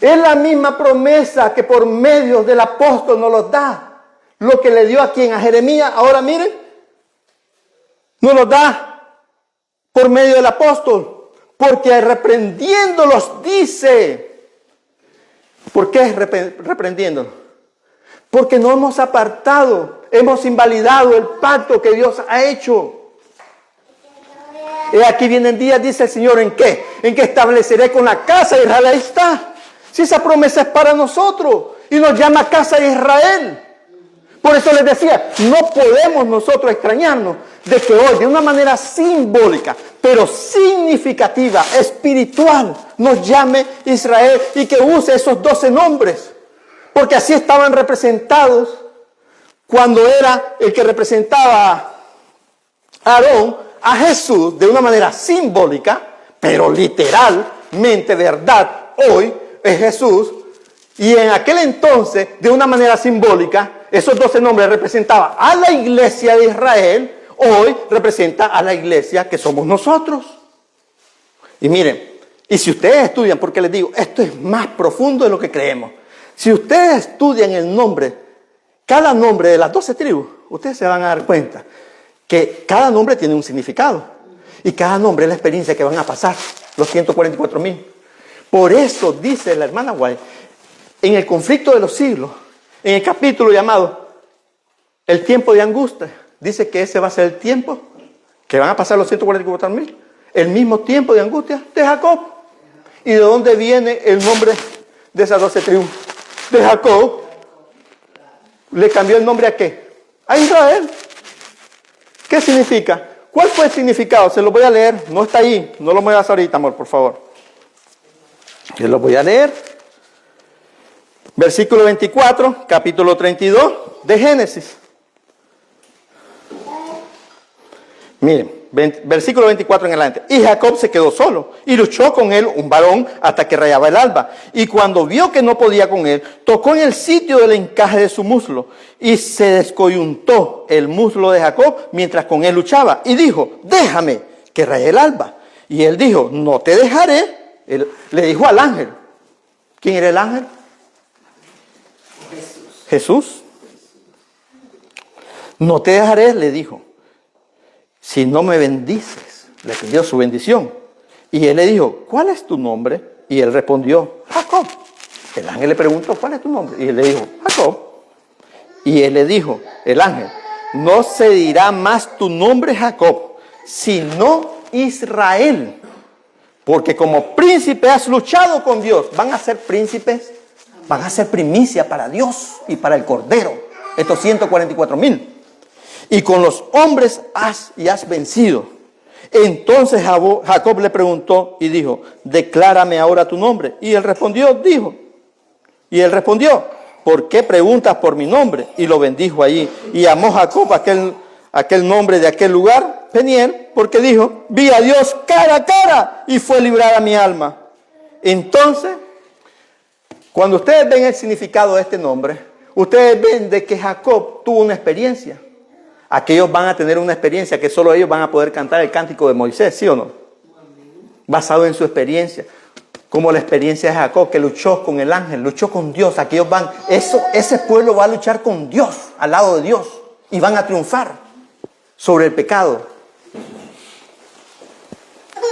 Es la misma promesa que por medio del apóstol nos los da. Lo que le dio a quien, a Jeremías. Ahora miren. Nos los da por medio del apóstol. Porque reprendiéndolos dice. ¿Por qué reprendiéndolos? Porque no hemos apartado, hemos invalidado el pacto que Dios ha hecho. Y aquí vienen días, dice el Señor, ¿en qué? En que estableceré con la casa de Israel. Ahí está. Si esa promesa es para nosotros y nos llama casa de Israel. Por eso les decía, no podemos nosotros extrañarnos de que hoy, de una manera simbólica, pero significativa, espiritual, nos llame Israel y que use esos 12 nombres. Porque así estaban representados cuando era el que representaba a Aarón, a Jesús, de una manera simbólica, pero literalmente verdad, hoy es Jesús. Y en aquel entonces, de una manera simbólica, esos 12 nombres representaban a la iglesia de Israel. Hoy representa a la iglesia que somos nosotros. Y miren, y si ustedes estudian, porque les digo, esto es más profundo de lo que creemos. Si ustedes estudian el nombre, cada nombre de las 12 tribus, ustedes se van a dar cuenta que cada nombre tiene un significado. Y cada nombre es la experiencia que van a pasar los 144,000. Por eso dice la hermana White, en el conflicto de los siglos, en el capítulo llamado El tiempo de angustia, dice que ese va a ser el tiempo que van a pasar los 144,000. El mismo tiempo de angustia de Jacob. ¿Y de dónde viene el nombre de esas 12 tribus? De Jacob. ¿Le cambió el nombre a qué? A Israel. ¿Qué significa? ¿Cuál fue el significado? Se lo voy a leer. No está ahí. No lo muevas ahorita, amor, por favor. Yo lo voy a leer. Versículo 24, capítulo 32 de Génesis. Miren, versículo 24 en adelante. Y Jacob se quedó solo y luchó con él un varón hasta que rayaba el alba. Y cuando vio que no podía con él, tocó en el sitio del encaje de su muslo y se descoyuntó el muslo de Jacob mientras con él luchaba. Y dijo, déjame que raye el alba. Y él dijo, no te dejaré. Él le dijo al ángel. ¿Quién era el ángel? Jesús. No te dejaré, le dijo, si no me bendices. Le pidió su bendición. Y él le dijo, ¿cuál es tu nombre? Y él respondió, Jacob. El ángel le preguntó, ¿cuál es tu nombre? Y él le dijo, Jacob. Y él le dijo, el ángel, no se dirá más tu nombre Jacob, sino Israel. Porque como príncipe has luchado con Dios. ¿Van a ser príncipes? van a ser primicia para Dios y para el Cordero, estos 144,000. Y con los hombres has vencido. Entonces Jacob le preguntó y dijo, declárame ahora tu nombre. Y él respondió, ¿por qué preguntas por mi nombre? Y lo bendijo allí. Y llamó Jacob aquel nombre de aquel lugar, Peniel, porque dijo, vi a Dios cara a cara y fue librada mi alma. Entonces, cuando ustedes ven el significado de este nombre, ustedes ven de que Jacob tuvo una experiencia. Aquellos van a tener una experiencia que solo ellos van a poder cantar el cántico de Moisés, ¿sí o no? Basado en su experiencia. Como la experiencia de Jacob, que luchó con el ángel, luchó con Dios. Aquellos van, ese pueblo va a luchar con Dios, al lado de Dios. Y van a triunfar sobre el pecado.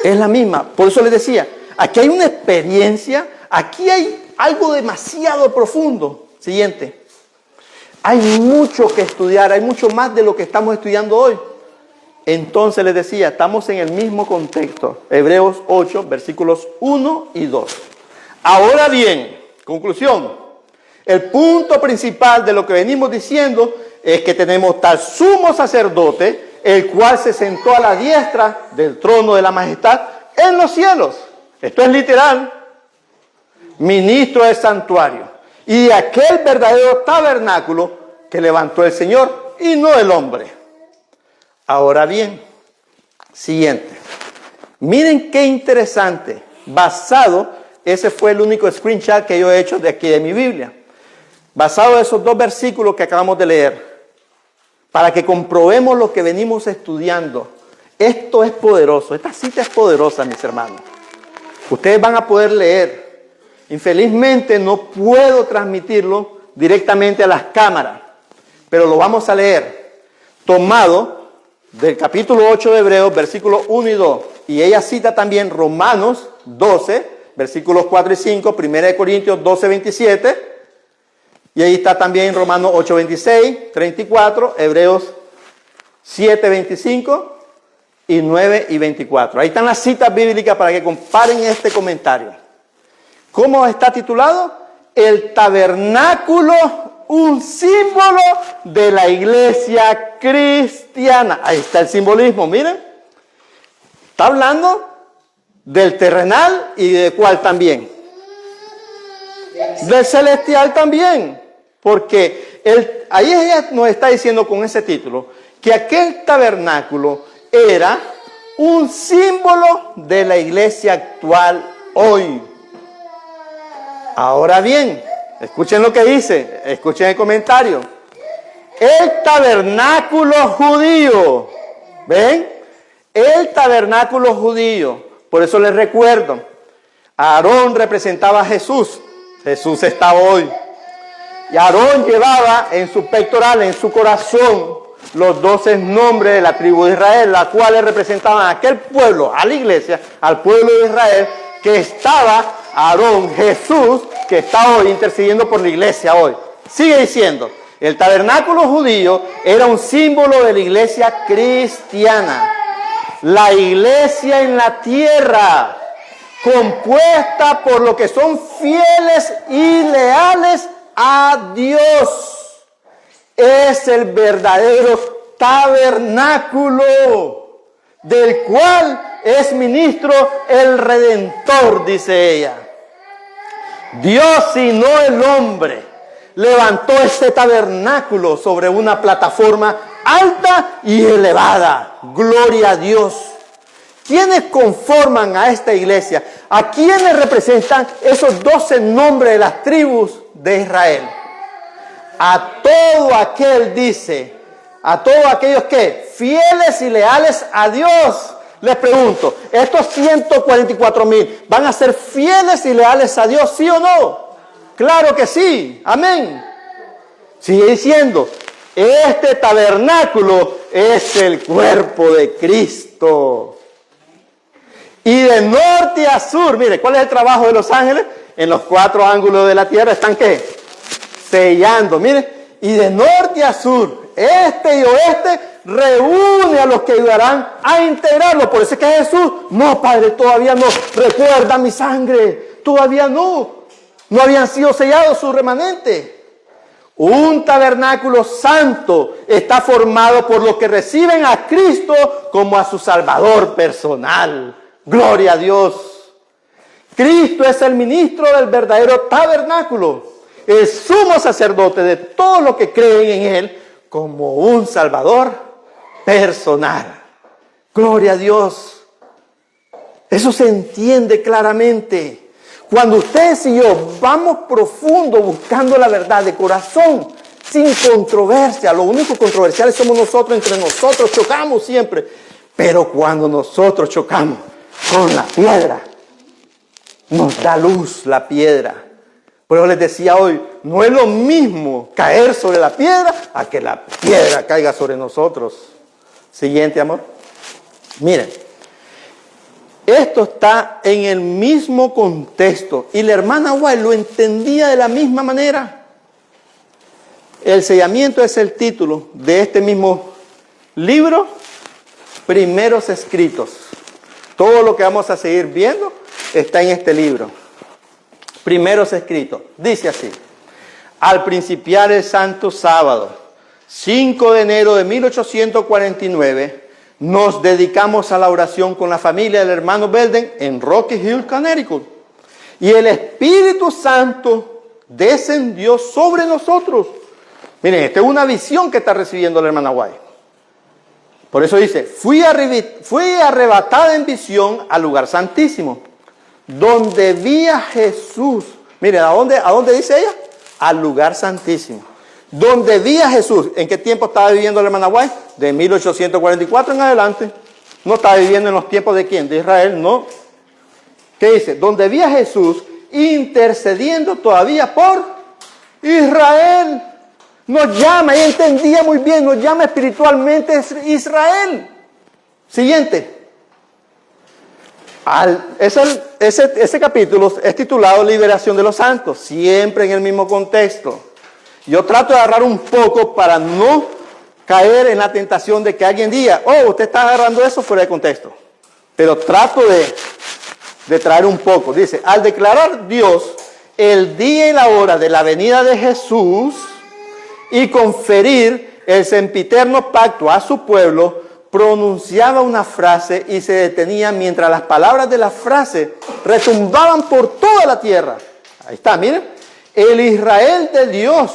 Es la misma. Por eso les decía, aquí hay una experiencia, aquí hay algo demasiado profundo. Siguiente. Hay mucho que estudiar, hay mucho más de lo que estamos estudiando hoy. Entonces les decía, estamos en el mismo contexto. Hebreos 8, versículos 1 y 2. Ahora bien, conclusión. El punto principal de lo que venimos diciendo es que tenemos tal sumo sacerdote, el cual se sentó a la diestra del trono de la majestad en los cielos. Esto es literal. Ministro del santuario. Y aquel verdadero tabernáculo que levantó el Señor y no el hombre. Ahora bien, siguiente. Miren qué interesante. Ese fue el único screenshot que yo he hecho de aquí de mi Biblia. Basado en esos dos versículos que acabamos de leer. Para que comprobemos lo que venimos estudiando. Esto es poderoso. Esta cita es poderosa, mis hermanos. Ustedes van a poder leer. Infelizmente no puedo transmitirlo directamente a las cámaras, pero lo vamos a leer, tomado del capítulo 8 de Hebreos, versículos 1 y 2, y ella cita también Romanos 12, versículos 4 y 5, 1 Corintios 12, 27, y ahí está también Romanos 8, 26, 34, Hebreos 7, 25 y 9 y 24. Ahí están las citas bíblicas para que comparen este comentario. ¿Cómo está titulado? El tabernáculo, un símbolo de la iglesia cristiana. Ahí está el simbolismo, miren. Está hablando del terrenal y de cuál también. Del celestial también. Porque ahí ella nos está diciendo con ese título que aquel tabernáculo era un símbolo de la iglesia actual hoy. Ahora bien, escuchen lo que dice, escuchen el comentario. El tabernáculo judío, ¿ven? El tabernáculo judío, por eso les recuerdo, Aarón representaba a Jesús, Jesús está hoy. Y Aarón llevaba en su pectoral, en su corazón, los 12 nombres de la tribu de Israel, las cuales representaban a aquel pueblo, a la iglesia, al pueblo de Israel, que estaba Aarón, Jesús, que está hoy intercediendo por la iglesia hoy. Sigue diciendo, el tabernáculo judío era un símbolo de la iglesia cristiana. La iglesia en la tierra, compuesta por los que son fieles y leales a Dios. Es el verdadero tabernáculo del cual es ministro el Redentor, dice ella. Dios y no el hombre levantó este tabernáculo sobre una plataforma alta y elevada. Gloria a Dios. ¿Quiénes conforman a esta iglesia? ¿A quiénes representan esos 12 nombres de las tribus de Israel? A todo aquel, dice, a todos aquellos que fieles y leales a Dios. Les pregunto, ¿estos 144,000 van a ser fieles y leales a Dios, sí o no? Claro que sí, amén. Sigue diciendo, este tabernáculo es el cuerpo de Cristo. Y de norte a sur, mire, ¿cuál es el trabajo de los ángeles? En los 4 ángulos de la tierra están, ¿qué? Sellando, mire. Y de norte a sur, este y oeste, reúne a los que ayudarán a integrarlo. Por eso es que Jesús, no, Padre, todavía no. Recuerda mi sangre, todavía no. No habían sido sellados sus remanentes. Un tabernáculo santo está formado por los que reciben a Cristo como a su Salvador personal. Gloria a Dios. Cristo es el ministro del verdadero tabernáculo, el sumo sacerdote de todos los que creen en Él como un Salvador personal. Gloria a Dios. Eso se entiende claramente. Cuando ustedes y yo vamos profundo buscando la verdad de corazón, sin controversia, lo único controversial somos nosotros, entre nosotros chocamos siempre. Pero cuando nosotros chocamos con la piedra, nos da luz la piedra. Por eso les decía hoy, no es lo mismo caer sobre la piedra a que la piedra caiga sobre nosotros. Siguiente, amor. Miren. Esto está en el mismo contexto y la hermana White lo entendía de la misma manera. El sellamiento es el título de este mismo libro, Primeros Escritos. Todo lo que vamos a seguir viendo está en este libro, Primeros Escritos. Dice así: al principiar el santo sábado, 5 de enero de 1849, nos dedicamos a la oración con la familia del hermano Belden en Rocky Hill, Connecticut. Y el Espíritu Santo descendió sobre nosotros. Miren, esta es una visión que está recibiendo la hermana White. Por eso dice, fui arrebatada en visión al lugar santísimo, donde vi a Jesús. Miren, ¿a dónde dice ella? Al lugar santísimo. Donde vi a Jesús. ¿En qué tiempo estaba viviendo la hermana White? De 1844 en adelante. No estaba viviendo en los tiempos de ¿quién? De Israel, no. ¿Qué dice? Donde vi a Jesús intercediendo todavía por Israel. Nos llama, ella entendía muy bien, nos llama espiritualmente Israel. Siguiente. Ese capítulo es titulado Liberación de los Santos, siempre en el mismo contexto. Yo trato de agarrar un poco para no caer en la tentación de que alguien diga, oh, usted está agarrando eso fuera de contexto. Pero trato de traer un poco. Dice, al declarar Dios el día y la hora de la venida de Jesús y conferir el sempiterno pacto a su pueblo, pronunciaba una frase y se detenía mientras las palabras de la frase retumbaban por toda la tierra. Ahí está, miren. El Israel de Dios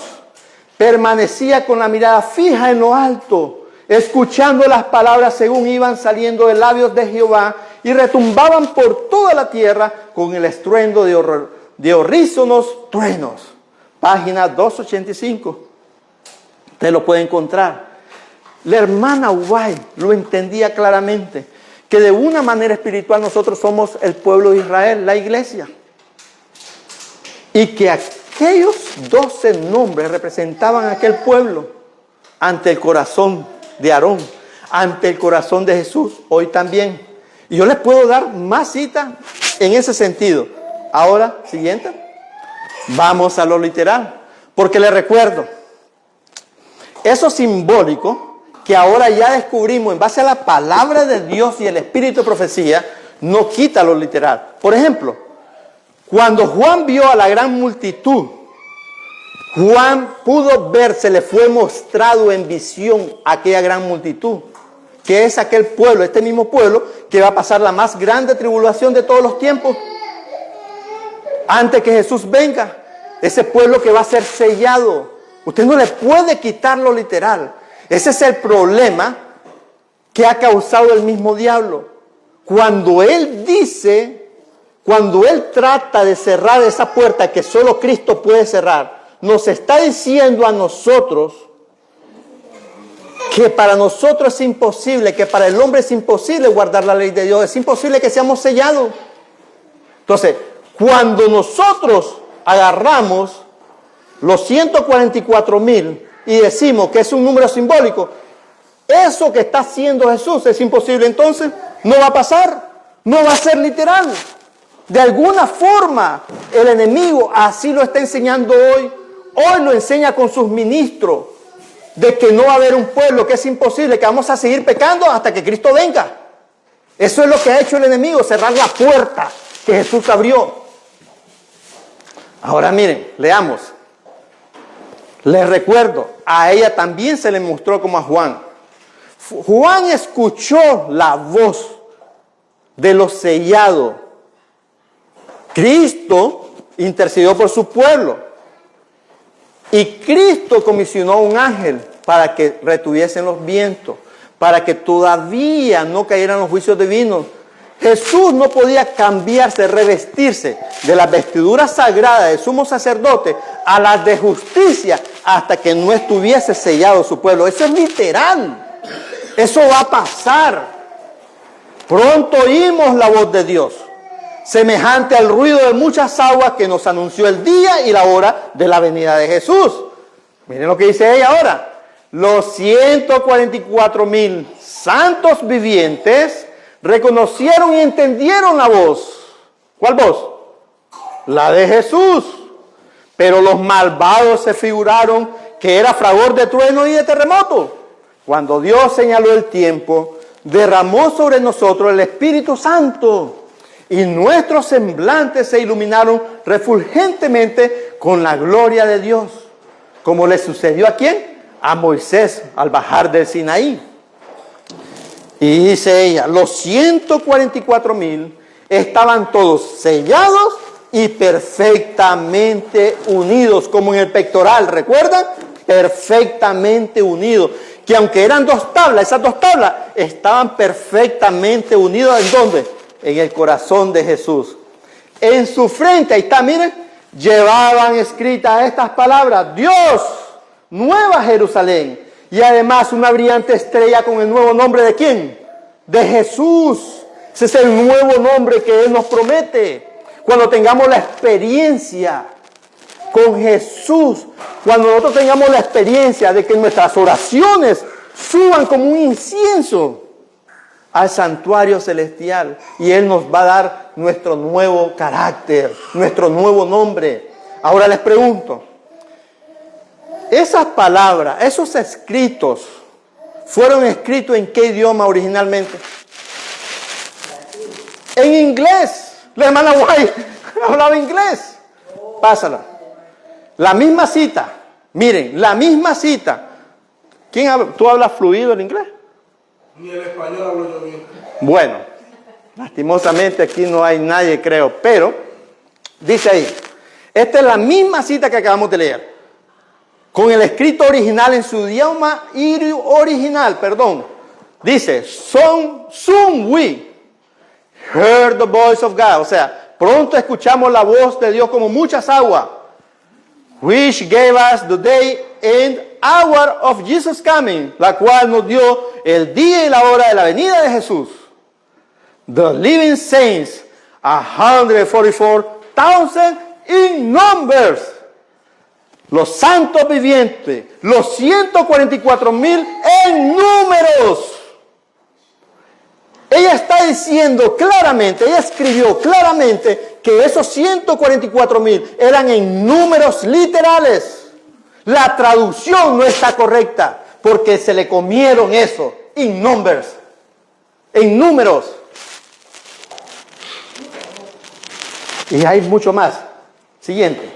permanecía con la mirada fija en lo alto, escuchando las palabras según iban saliendo de labios de Jehová y retumbaban por toda la tierra con el estruendo de horrísonos truenos. Página 285. Usted lo puede encontrar. La hermana White lo entendía claramente, que de una manera espiritual nosotros somos el pueblo de Israel, la iglesia. Y que aquellos 12 nombres representaban a aquel pueblo ante el corazón de Aarón, ante el corazón de Jesús, hoy también. Y yo les puedo dar más citas en ese sentido. Ahora, siguiente. Vamos a lo literal. Porque les recuerdo, eso simbólico que ahora ya descubrimos en base a la palabra de Dios y el espíritu de profecía, no quita lo literal. Por ejemplo, cuando Juan vio a la gran multitud, Juan pudo ver, se le fue mostrado en visión aquella gran multitud, que es aquel pueblo, este mismo pueblo, que va a pasar la más grande tribulación de todos los tiempos, antes que Jesús venga. Ese pueblo que va a ser sellado. Usted no le puede quitar lo literal. Ese es el problema que ha causado el mismo diablo. Cuando él dice, cuando él trata de cerrar esa puerta que solo Cristo puede cerrar, nos está diciendo a nosotros que para nosotros es imposible, que para el hombre es imposible guardar la ley de Dios, es imposible que seamos sellados. Entonces, cuando nosotros agarramos los 144,000 y decimos que es un número simbólico, eso que está haciendo Jesús es imposible, entonces no va a pasar, no va a ser literal. De alguna forma el enemigo así lo está enseñando hoy lo enseña con sus ministros, de que no va a haber un pueblo, que es imposible, que vamos a seguir pecando hasta que Cristo venga. Eso es lo que ha hecho el enemigo, cerrar la puerta que Jesús abrió. Ahora miren, leamos. Les recuerdo, a ella también se le mostró como a Juan. Juan escuchó la voz de los sellados. Cristo intercedió por su pueblo. Y Cristo comisionó un ángel para que retuviesen los vientos, para que todavía no cayeran los juicios divinos. Jesús no podía cambiarse, revestirse de las vestiduras sagradas de sumo sacerdote a las de justicia hasta que no estuviese sellado su pueblo. Eso es literal. Eso va a pasar. Pronto oímos la voz de Dios, semejante al ruido de muchas aguas que nos anunció el día y la hora de la venida de Jesús. Miren lo que dice ella ahora. Los 144,000 santos vivientes reconocieron y entendieron la voz. ¿Cuál voz? La de Jesús. Pero los malvados se figuraron que era fragor de trueno y de terremoto. Cuando Dios señaló el tiempo, derramó sobre nosotros el Espíritu Santo y nuestros semblantes se iluminaron refulgentemente con la gloria de Dios. Como le sucedió a ¿quién? A Moisés al bajar del Sinaí. Y dice ella, los 144,000 estaban todos sellados y perfectamente unidos, como en el pectoral, ¿recuerdan? Perfectamente unidos. Que aunque eran dos tablas, esas dos tablas estaban perfectamente unidas. ¿En dónde? En el corazón de Jesús. En su frente, ahí está, miren, llevaban escritas estas palabras: Dios, Nueva Jerusalén. Y además una brillante estrella con el nuevo nombre ¿de quién? De Jesús. Ese es el nuevo nombre que Él nos promete. Cuando tengamos la experiencia con Jesús, cuando nosotros tengamos la experiencia de que nuestras oraciones suban como un incienso al santuario celestial, y Él nos va a dar nuestro nuevo carácter, nuestro nuevo nombre. Ahora les pregunto, esas palabras, esos escritos, ¿fueron escritos en qué idioma originalmente? En inglés. La hermana White hablaba inglés. Pásala. La misma cita. Miren, la misma cita. ¿Quién habla? ¿Tú hablas fluido el inglés? Ni el español hablo yo bien. Bueno, lastimosamente aquí no hay nadie, creo. Pero, dice ahí, esta es la misma cita que acabamos de leer. Con el escrito original en su idioma original, dice, soon we heard the voice of God. O sea, pronto escuchamos la voz de Dios como muchas aguas. Which gave us the day and hour of Jesus coming. La cual nos dio el día y la hora de la venida de Jesús. The living saints, 144,000 in numbers. Los santos vivientes, los 144,000 en números. Ella está diciendo claramente, ella escribió claramente que esos 144,000 eran en números literales. La traducción no está correcta porque se le comieron eso, in numbers, en números. Y hay mucho más. Siguiente.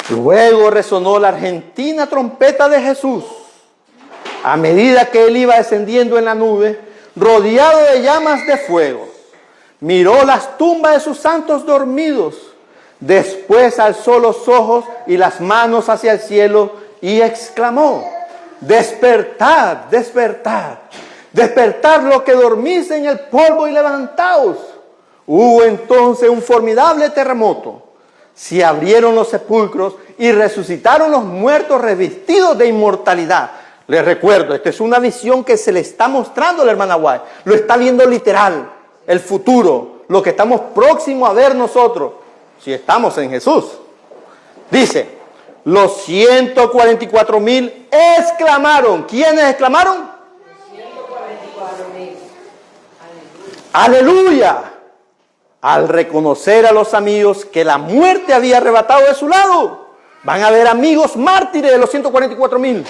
Luego resonó la argentina trompeta de Jesús. A medida que Él iba descendiendo en la nube, rodeado de llamas de fuego, miró las tumbas de sus santos dormidos. Después alzó los ojos y las manos hacia el cielo y exclamó: despertad, despertad, despertad los que dormís en el polvo y levantaos. Hubo entonces un formidable terremoto. Se abrieron los sepulcros y resucitaron los muertos revestidos de inmortalidad. Les recuerdo, esta es una visión que se le está mostrando a la hermana White. Lo está viendo literal, el futuro, lo que estamos próximos a ver nosotros, si estamos en Jesús. Dice, los 144,000 exclamaron. ¿Quiénes exclamaron? 144,000. ¡Aleluya! Al reconocer a los amigos que la muerte había arrebatado de su lado. Van a haber amigos mártires de los 144,000.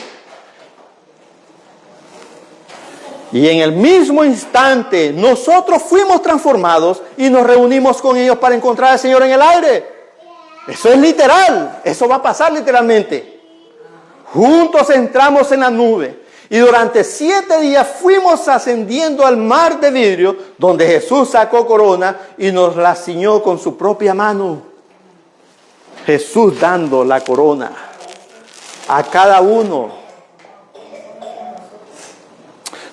Y en el mismo instante nosotros fuimos transformados y nos reunimos con ellos para encontrar al Señor en el aire. Eso es literal, eso va a pasar literalmente. Juntos entramos en la nube y durante 7 días fuimos ascendiendo al mar de vidrio, donde Jesús sacó corona y nos la ciñó con su propia mano. Jesús dando la corona a cada uno.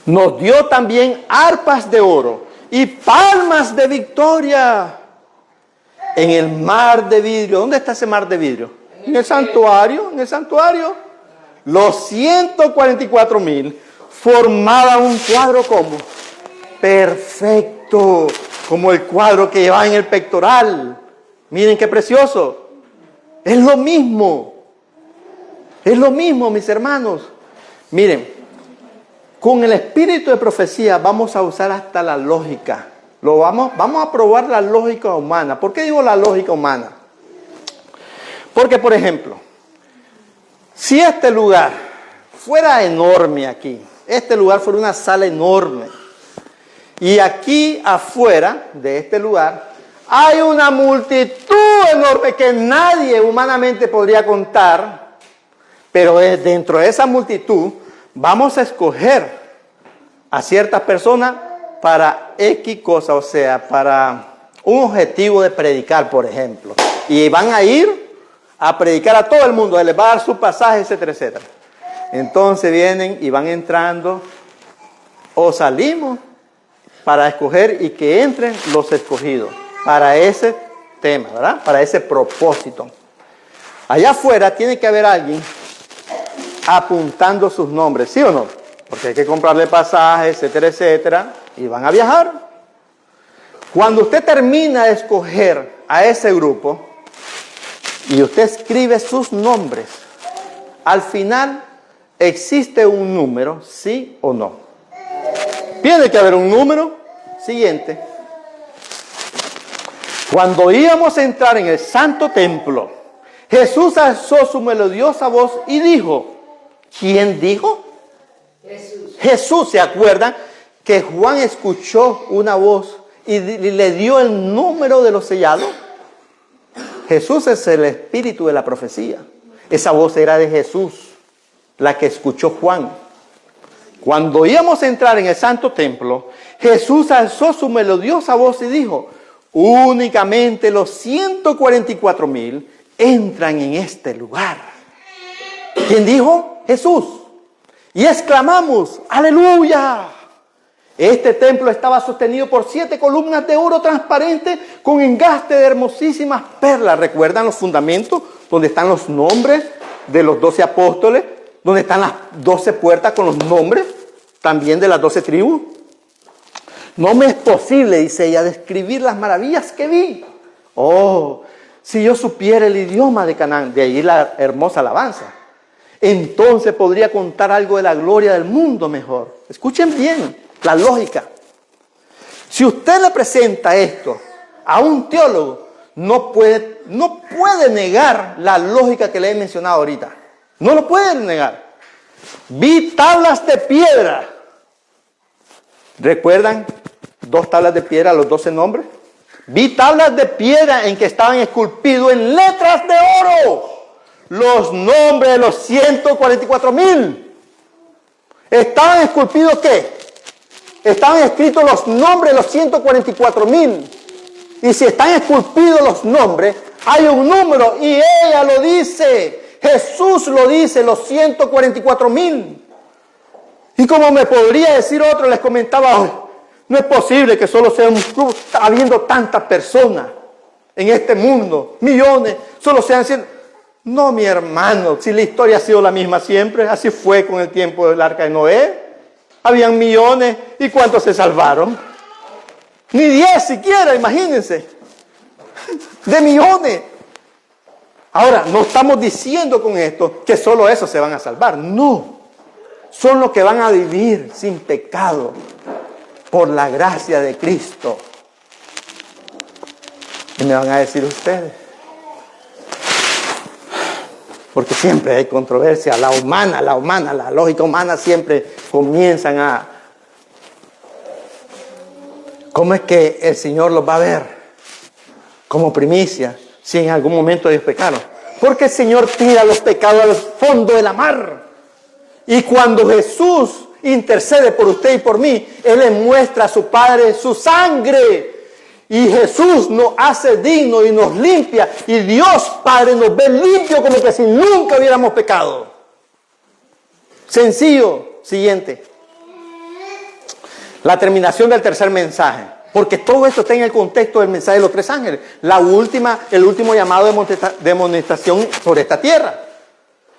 Nos dio también arpas de oro y palmas de victoria en el mar de vidrio. ¿Dónde está ese mar de vidrio? En el santuario, en el santuario. Los 144,000 formaban un cuadro como perfecto, como el cuadro que llevaba en el pectoral. Miren qué precioso. Es lo mismo, mis hermanos. Miren. Con el espíritu de profecía vamos a usar hasta la lógica. Vamos a probar la lógica humana. ¿Por qué digo la lógica humana? Porque, por ejemplo, si este lugar fuera enorme aquí, este lugar fuera una sala enorme, y aquí afuera de este lugar hay una multitud enorme que nadie humanamente podría contar, pero dentro de esa multitud vamos a escoger a ciertas personas para X cosa, o sea, para un objetivo de predicar, por ejemplo. Y van a ir a predicar a todo el mundo, les va a dar su pasaje, etcétera, etcétera. Entonces vienen y van entrando, o salimos para escoger y que entren los escogidos para ese tema, ¿verdad? Para ese propósito. Allá afuera tiene que haber alguien apuntando sus nombres, ¿sí o no? Porque hay que comprarle pasajes, etcétera, etcétera, y van a viajar. Cuando usted termina de escoger a ese grupo y usted escribe sus nombres, al final existe un número, ¿sí o no? Tiene que haber un número. Siguiente. Cuando íbamos a entrar en el santo templo, Jesús alzó su melodiosa voz y dijo, ¿quién dijo? Jesús. Jesús, ¿se acuerdan? Que Juan escuchó una voz y le dio el número de los sellados. Jesús es el espíritu de la profecía. Esa voz era de Jesús, la que escuchó Juan. Cuando íbamos a entrar en el santo templo, Jesús alzó su melodiosa voz y dijo, únicamente los 144,000 entran en este lugar. ¿Quién dijo? Jesús. Y exclamamos, ¡aleluya! Este templo estaba sostenido por 7 columnas de oro transparente con engaste de hermosísimas perlas. ¿Recuerdan los fundamentos? Donde están los nombres de los 12 apóstoles, donde están las 12 puertas con los nombres también de las 12 tribus. No me es posible, dice ella, describir las maravillas que vi. Oh, si yo supiera el idioma de Canaán, de ahí la hermosa alabanza, entonces podría contar algo de la gloria del mundo mejor. Escuchen bien la lógica. Si usted le presenta esto a un teólogo, no puede negar la lógica que le he mencionado ahorita. No lo puede negar. Vi tablas de piedra. ¿Recuerdan? 2 tablas de piedra, los 12 nombres. Vi tablas de piedra en que estaban esculpidos en letras de oro los nombres de los 144,000. ¿Estaban esculpidos qué? Estaban escritos los nombres de los 144,000. Y si están esculpidos los nombres, hay un número y ella lo dice. Jesús lo dice, los 144,000. Y como me podría decir otro, les comentaba hoy, no es posible que solo sea un club, habiendo tantas personas en este mundo, millones, solo sean 100. No, mi hermano, si la historia ha sido la misma siempre, así fue con el tiempo del arca de Noé. Habían millones, ¿y cuántos se salvaron? Ni 10 siquiera, imagínense, de millones. Ahora, no estamos diciendo con esto que solo esos se van a salvar, no. Son los que van a vivir sin pecado por la gracia de Cristo. Y me van a decir ustedes, porque siempre hay controversia, la lógica humana siempre comienzan a ¿Cómo es que el Señor los va a ver como primicia si en algún momento ellos pecaron? Porque el Señor tira los pecados al fondo de la mar. Y cuando Jesús intercede por usted y por mí, Él le muestra a su Padre su sangre. Y Jesús nos hace dignos y nos limpia. Y Dios Padre nos ve limpio como que si nunca hubiéramos pecado. Sencillo. Siguiente. La terminación del tercer mensaje. Porque todo esto está en el contexto del mensaje de los tres ángeles. El último llamado de amonestación sobre esta tierra.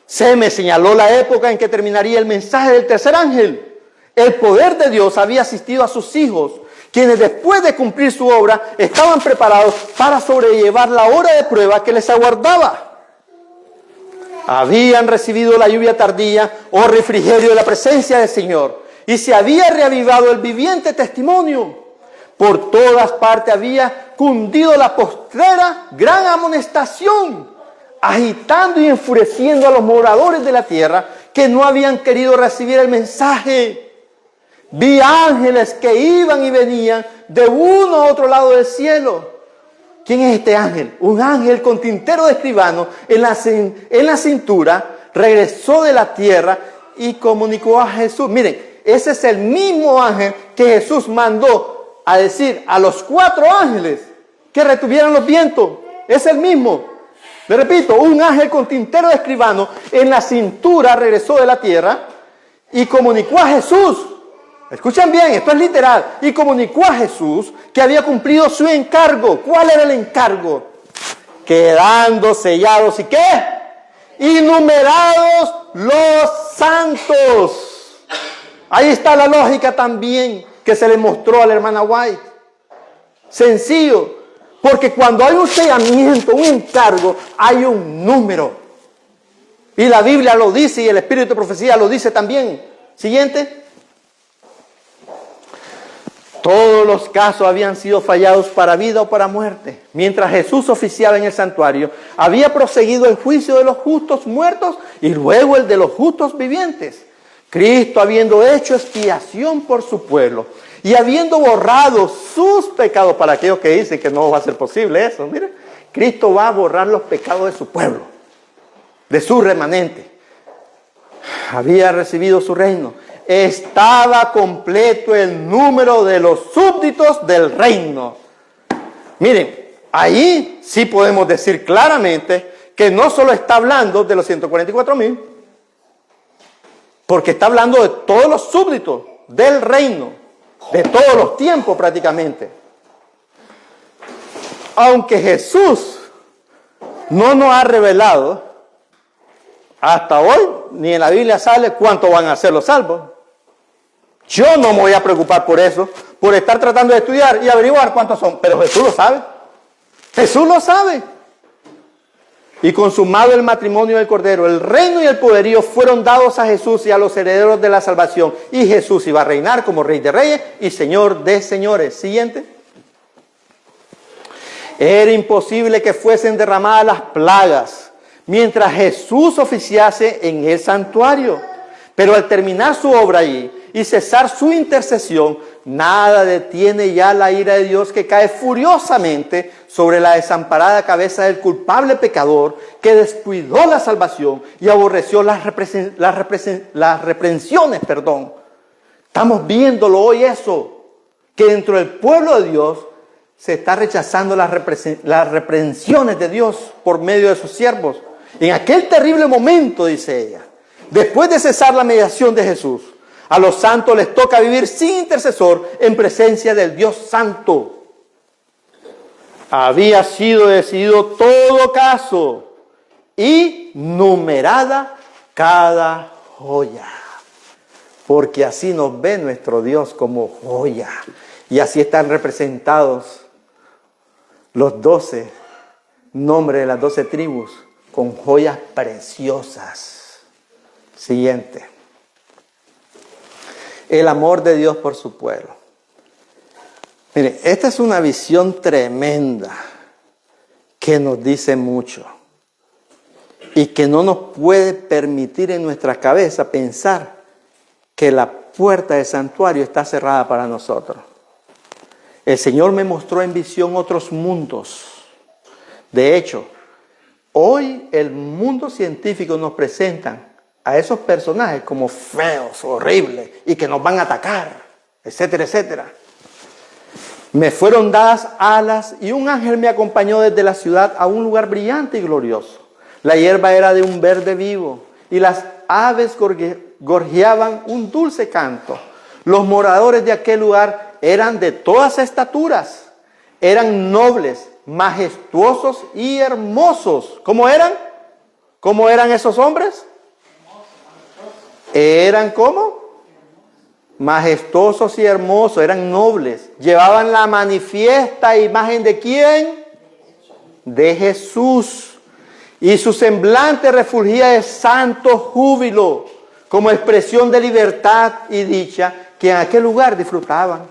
Se me señaló la época en que terminaría el mensaje del tercer ángel. El poder de Dios había asistido a sus hijos, quienes después de cumplir su obra estaban preparados para sobrellevar la hora de prueba que les aguardaba. Habían recibido la lluvia tardía o refrigerio de la presencia del Señor y se había reavivado el viviente testimonio. Por todas partes había cundido la postrera gran amonestación, agitando y enfureciendo a los moradores de la tierra que no habían querido recibir el mensaje. Vi ángeles que iban y venían de uno a otro lado del cielo. ¿Quién es este ángel? Un ángel con tintero de escribano en la cintura, regresó de la tierra y comunicó a Jesús. Miren, ese es el mismo ángel que Jesús mandó a decir a los 4 ángeles que retuvieran los vientos. Es el mismo. Le repito, un ángel con tintero de escribano en la cintura regresó de la tierra y comunicó a Jesús. Escuchen bien, esto es literal. Y comunicó a Jesús que había cumplido su encargo. ¿Cuál era el encargo? Quedando sellados y ¿qué? Y numerados los santos. Ahí está la lógica también que se le mostró a la hermana White. Sencillo. Porque cuando hay un sellamiento, un encargo, hay un número. Y la Biblia lo dice y el Espíritu de Profecía lo dice también. Siguiente. Todos los casos habían sido fallados para vida o para muerte. Mientras Jesús oficiaba en el santuario, había proseguido el juicio de los justos muertos y luego el de los justos vivientes. Cristo, habiendo hecho expiación por su pueblo y habiendo borrado sus pecados, para aquellos que dicen que no va a ser posible eso, mire, Cristo va a borrar los pecados de su pueblo, de su remanente. Había recibido su reino. Estaba completo el número de los súbditos del reino. Miren, ahí sí podemos decir claramente que no solo está hablando de los 144,000, porque está hablando de todos los súbditos del reino, de todos los tiempos prácticamente. Aunque Jesús no nos ha revelado, hasta hoy, ni en la Biblia sale cuántos van a ser los salvos. Yo no me voy a preocupar por eso, por estar tratando de estudiar y averiguar cuántos son. Pero Jesús lo sabe. Jesús lo sabe. Y consumado el matrimonio del Cordero, el reino y el poderío fueron dados a Jesús y a los herederos de la salvación. Y Jesús iba a reinar como Rey de Reyes y Señor de Señores. Siguiente. Era imposible que fuesen derramadas las plagas mientras Jesús oficiase en el santuario. Pero al terminar su obra allí y cesar su intercesión, nada detiene ya la ira de Dios que cae furiosamente sobre la desamparada cabeza del culpable pecador que descuidó la salvación y aborreció las reprensiones. Estamos viéndolo hoy eso, que dentro del pueblo de Dios se está rechazando las reprensiones de Dios por medio de sus siervos. En aquel terrible momento, dice ella, después de cesar la mediación de Jesús, a los santos les toca vivir sin intercesor en presencia del Dios Santo. Había sido decidido todo caso y numerada cada joya. Porque así nos ve nuestro Dios como joya. Y así están representados los 12 nombres de las 12 tribus con joyas preciosas. Siguiente. El amor de Dios por su pueblo. Miren, esta es una visión tremenda que nos dice mucho y que no nos puede permitir en nuestra cabeza pensar que la puerta del santuario está cerrada para nosotros. El Señor me mostró en visión otros mundos. De hecho, hoy el mundo científico nos presenta a esos personajes como feos, horribles y que nos van a atacar, etcétera, etcétera. Me fueron dadas alas y un ángel me acompañó desde la ciudad a un lugar brillante y glorioso. La hierba era de un verde vivo y las aves gorjeaban un dulce canto. Los moradores de aquel lugar eran de todas estaturas, eran nobles, majestuosos y hermosos. ¿Cómo eran? ¿Cómo eran esos hombres? Eran ¿cómo? Majestuosos y hermosos, eran nobles. Llevaban la manifiesta imagen ¿de quién? De Jesús. Y su semblante refulgía de santo júbilo, como expresión de libertad y dicha que en aquel lugar disfrutaban.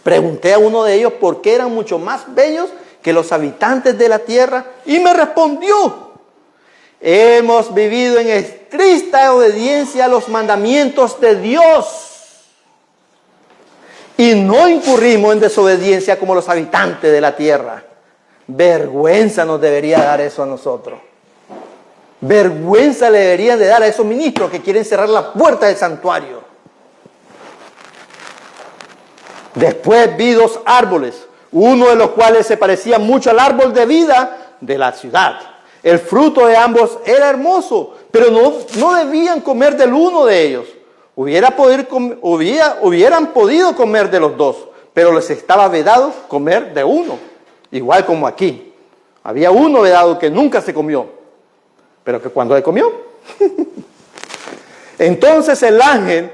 Pregunté a uno de ellos por qué eran mucho más bellos que los habitantes de la tierra y me respondió: hemos vivido en estricta obediencia a los mandamientos de Dios y no incurrimos en desobediencia como los habitantes de la tierra. Vergüenza nos debería dar eso a nosotros. Vergüenza le deberían de dar a esos ministros que quieren cerrar la puerta del santuario. Después vi 2 árboles, uno de los cuales se parecía mucho al árbol de vida de la ciudad. El fruto de ambos era hermoso, pero no debían comer del uno de ellos. Hubieran podido comer de los 2, pero les estaba vedado comer de uno. Igual como aquí. Había uno vedado que nunca se comió, pero que cuando se comió. Entonces el ángel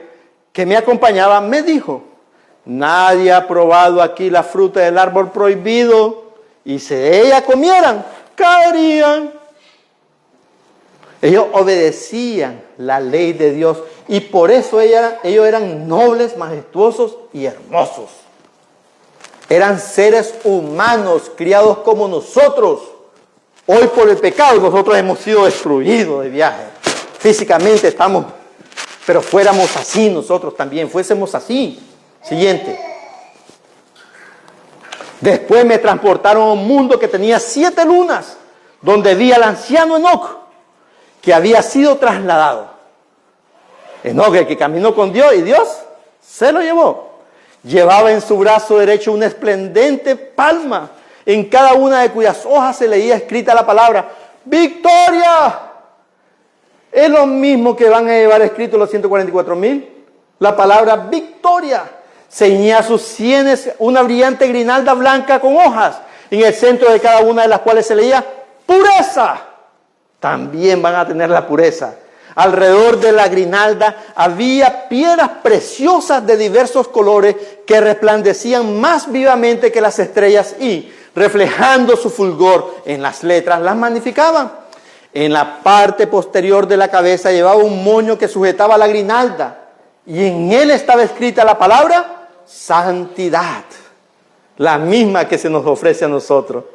que me acompañaba me dijo: nadie ha probado aquí la fruta del árbol prohibido, y si de ella comieran, caerían. Ellos obedecían la ley de Dios y por eso ellos eran nobles, majestuosos y hermosos. Eran seres humanos criados como nosotros. Hoy por el pecado nosotros hemos sido destruidos de viaje. Físicamente estamos, pero fuéramos así nosotros también, fuésemos así. Siguiente. Después me transportaron a un mundo que tenía 7 lunas, donde vi al anciano Enoc, que había sido trasladado. Enoc, el que caminó con Dios, y Dios se lo llevó. Llevaba en su brazo derecho una esplendente palma, en cada una de cuyas hojas se leía escrita la palabra ¡Victoria! Es lo mismo que van a llevar escrito los 144,000. La palabra victoria. Ceñía sus sienes una brillante grinalda blanca con hojas, en el centro de cada una de las cuales se leía pureza. También van a tener la pureza. Alrededor de la grinalda había piedras preciosas de diversos colores que resplandecían más vivamente que las estrellas y, reflejando su fulgor en las letras, las magnificaban. En la parte posterior de la cabeza llevaba un moño que sujetaba la grinalda y en él estaba escrita la palabra santidad, la misma que se nos ofrece a nosotros.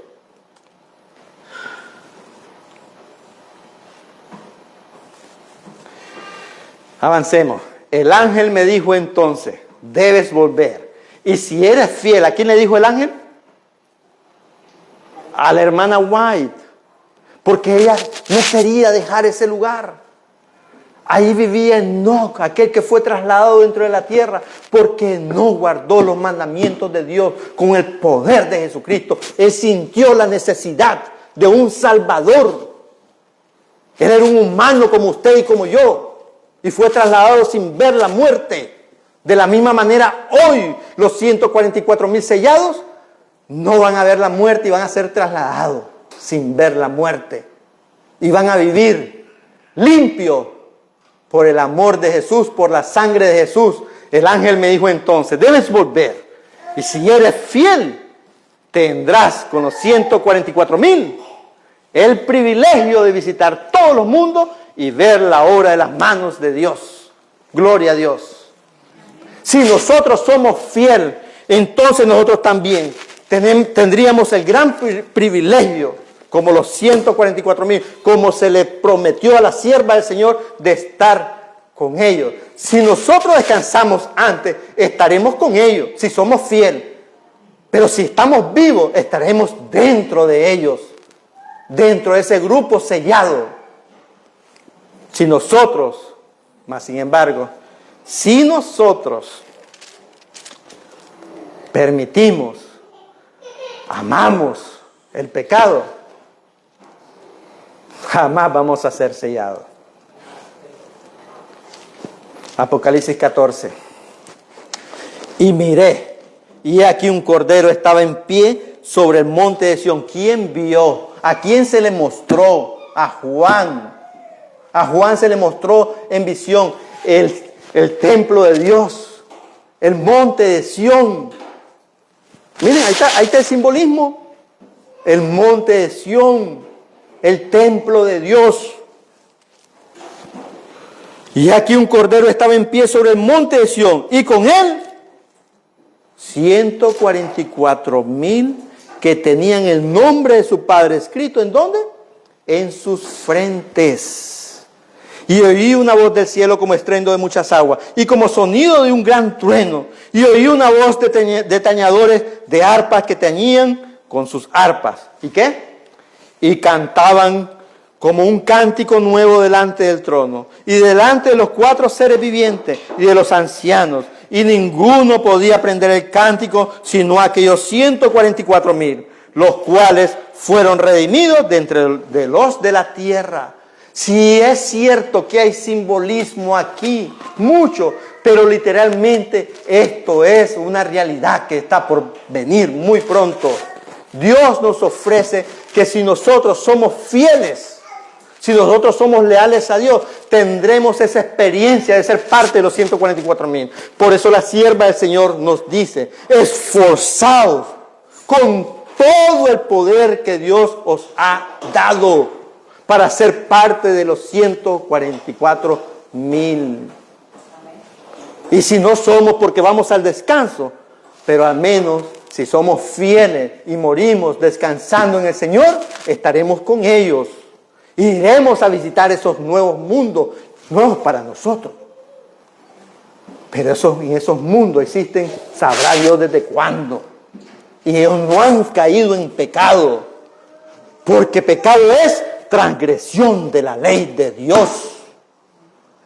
Avancemos. El ángel me dijo entonces: debes volver. Y si eres fiel, ¿a quién le dijo el ángel? A la hermana White. Porque ella no quería dejar ese lugar. Ahí vivía Enoc, aquel que fue trasladado dentro de la tierra, porque no guardó los mandamientos de Dios con el poder de Jesucristo. Él sintió la necesidad de un Salvador. Él era un humano como usted y como yo. Y fue trasladado sin ver la muerte. De la misma manera, hoy los 144,000 sellados no van a ver la muerte y van a ser trasladados sin ver la muerte. Y van a vivir limpios por el amor de Jesús, por la sangre de Jesús. El ángel me dijo entonces: debes volver. Y si eres fiel, tendrás con los 144,000 el privilegio de visitar todos los mundos y ver la obra de las manos de Dios. Gloria a Dios. Si nosotros somos fieles, entonces nosotros también tendríamos el gran privilegio, como los 144,000, como se le prometió a la sierva del Señor, de estar con ellos. Si nosotros descansamos antes, estaremos con ellos, si somos fieles. Pero si estamos vivos, estaremos dentro de ellos, dentro de ese grupo sellado. Si nosotros, más sin embargo, si nosotros permitimos, amamos el pecado, jamás vamos a ser sellados. Apocalipsis 14. Y miré, y aquí un cordero estaba en pie sobre el monte de Sión. ¿Quién vio? ¿A quién se le mostró? A Juan. A Juan se le mostró en visión el templo de Dios, el monte de Sión. Miren, ahí está el simbolismo. El monte de Sión, el templo de Dios. Y aquí un cordero estaba en pie sobre el monte de Sión, y con él 144,000 que tenían el nombre de su Padre escrito, ¿en dónde? En sus frentes. Y oí una voz del cielo como estruendo de muchas aguas, y como sonido de un gran trueno. Y oí una voz de tañedores de arpas que tañían con sus arpas. ¿Y qué? Y cantaban como un cántico nuevo delante del trono, y delante de los 4 seres vivientes y de los ancianos. Y ninguno podía aprender el cántico, sino aquellos 144,000, los cuales fueron redimidos de entre de los de la tierra. Si es cierto que hay simbolismo aquí, mucho, pero literalmente esto es una realidad que está por venir muy pronto. Dios nos ofrece que si nosotros somos fieles, si nosotros somos leales a Dios, tendremos esa experiencia de ser parte de los 144,000. Por eso la sierva del Señor nos dice, esforzaos con todo el poder que Dios os ha dado para ser parte de los 144,000. Y si no somos, porque vamos al descanso, pero al menos si somos fieles y morimos descansando en el Señor, estaremos con ellos. Iremos a visitar esos nuevos mundos, nuevos para nosotros. Pero en esos mundos existen, sabrá Dios desde cuándo. Y ellos no han caído en pecado. Porque pecado es transgresión de la ley de Dios.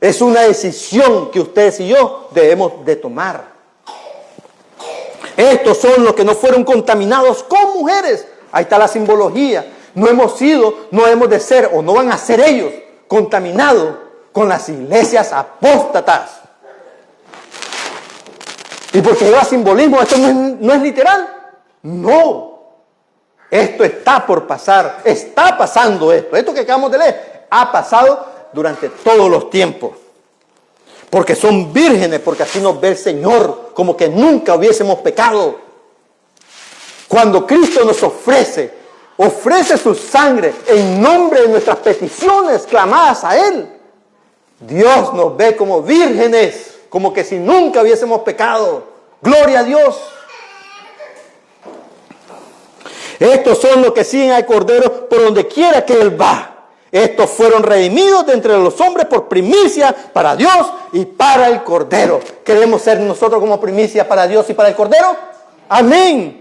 Es una decisión que ustedes y yo debemos de tomar. Estos son los que no fueron contaminados con mujeres. Ahí está la simbología. No hemos sido, no hemos de ser, o no van a ser ellos, contaminados con las iglesias apóstatas. ¿Y porque lleva simbolismo? ¿Esto no es literal? No. Esto está por pasar. Está pasando esto. Esto que acabamos de leer ha pasado durante todos los tiempos. Porque son vírgenes, porque así nos ve el Señor, como que nunca hubiésemos pecado. Cuando Cristo nos ofrece su sangre en nombre de nuestras peticiones clamadas a Él, Dios nos ve como vírgenes, como que si nunca hubiésemos pecado. ¡Gloria a Dios! Estos son los que siguen al Cordero por donde quiera que Él va. Estos fueron redimidos de entre los hombres por primicia para Dios y para el Cordero. ¿Queremos ser nosotros como primicia para Dios y para el Cordero? ¡Amén!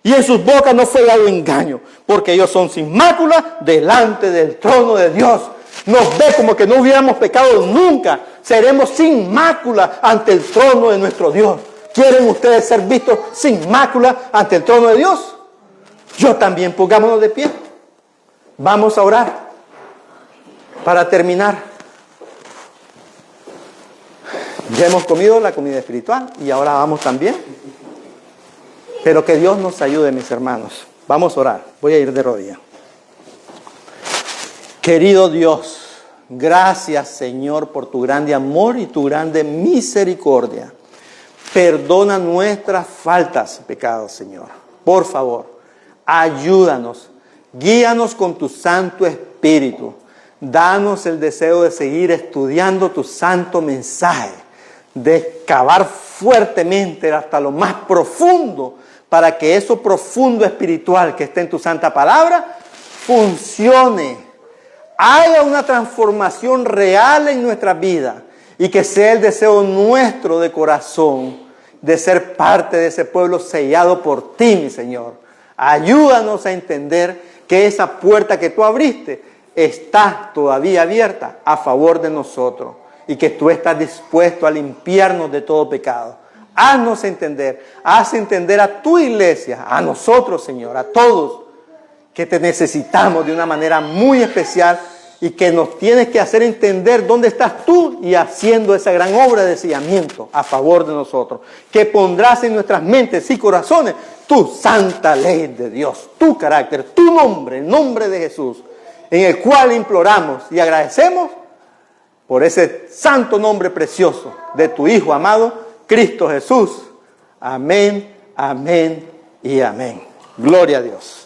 Y en sus bocas no fue dado engaño, porque ellos son sin mácula delante del trono de Dios. Nos ve como que no hubiéramos pecado nunca. Seremos sin mácula ante el trono de nuestro Dios. ¿Quieren ustedes ser vistos sin mácula ante el trono de Dios? Yo también, pongámonos de pie. Vamos a orar. Para terminar, ya hemos comido la comida espiritual y ahora vamos también. Pero que Dios nos ayude, mis hermanos. Vamos a orar. Voy a ir de rodillas. Querido Dios, gracias, Señor, por tu grande amor y tu grande misericordia. Perdona nuestras faltas y pecados, Señor. Por favor, ayúdanos. Guíanos con tu Santo Espíritu. Danos el deseo de seguir estudiando tu santo mensaje, de cavar fuertemente hasta lo más profundo, para que eso profundo espiritual que está en tu santa palabra funcione, haya una transformación real en nuestra vida y que sea el deseo nuestro de corazón de ser parte de ese pueblo sellado por ti, mi Señor. Ayúdanos a entender que esa puerta que tú abriste está todavía abierta a favor de nosotros y que tú estás dispuesto a limpiarnos de todo pecado. Haznos entender, haz entender a tu iglesia, a nosotros, Señor, a todos, que te necesitamos de una manera muy especial y que nos tienes que hacer entender dónde estás tú y haciendo esa gran obra de sellamiento a favor de nosotros. Que pondrás en nuestras mentes y corazones tu santa ley de Dios, tu carácter, tu nombre, el nombre de Jesús, en el cual imploramos y agradecemos por ese santo nombre precioso de tu Hijo amado, Cristo Jesús. Amén, amén y amén. Gloria a Dios.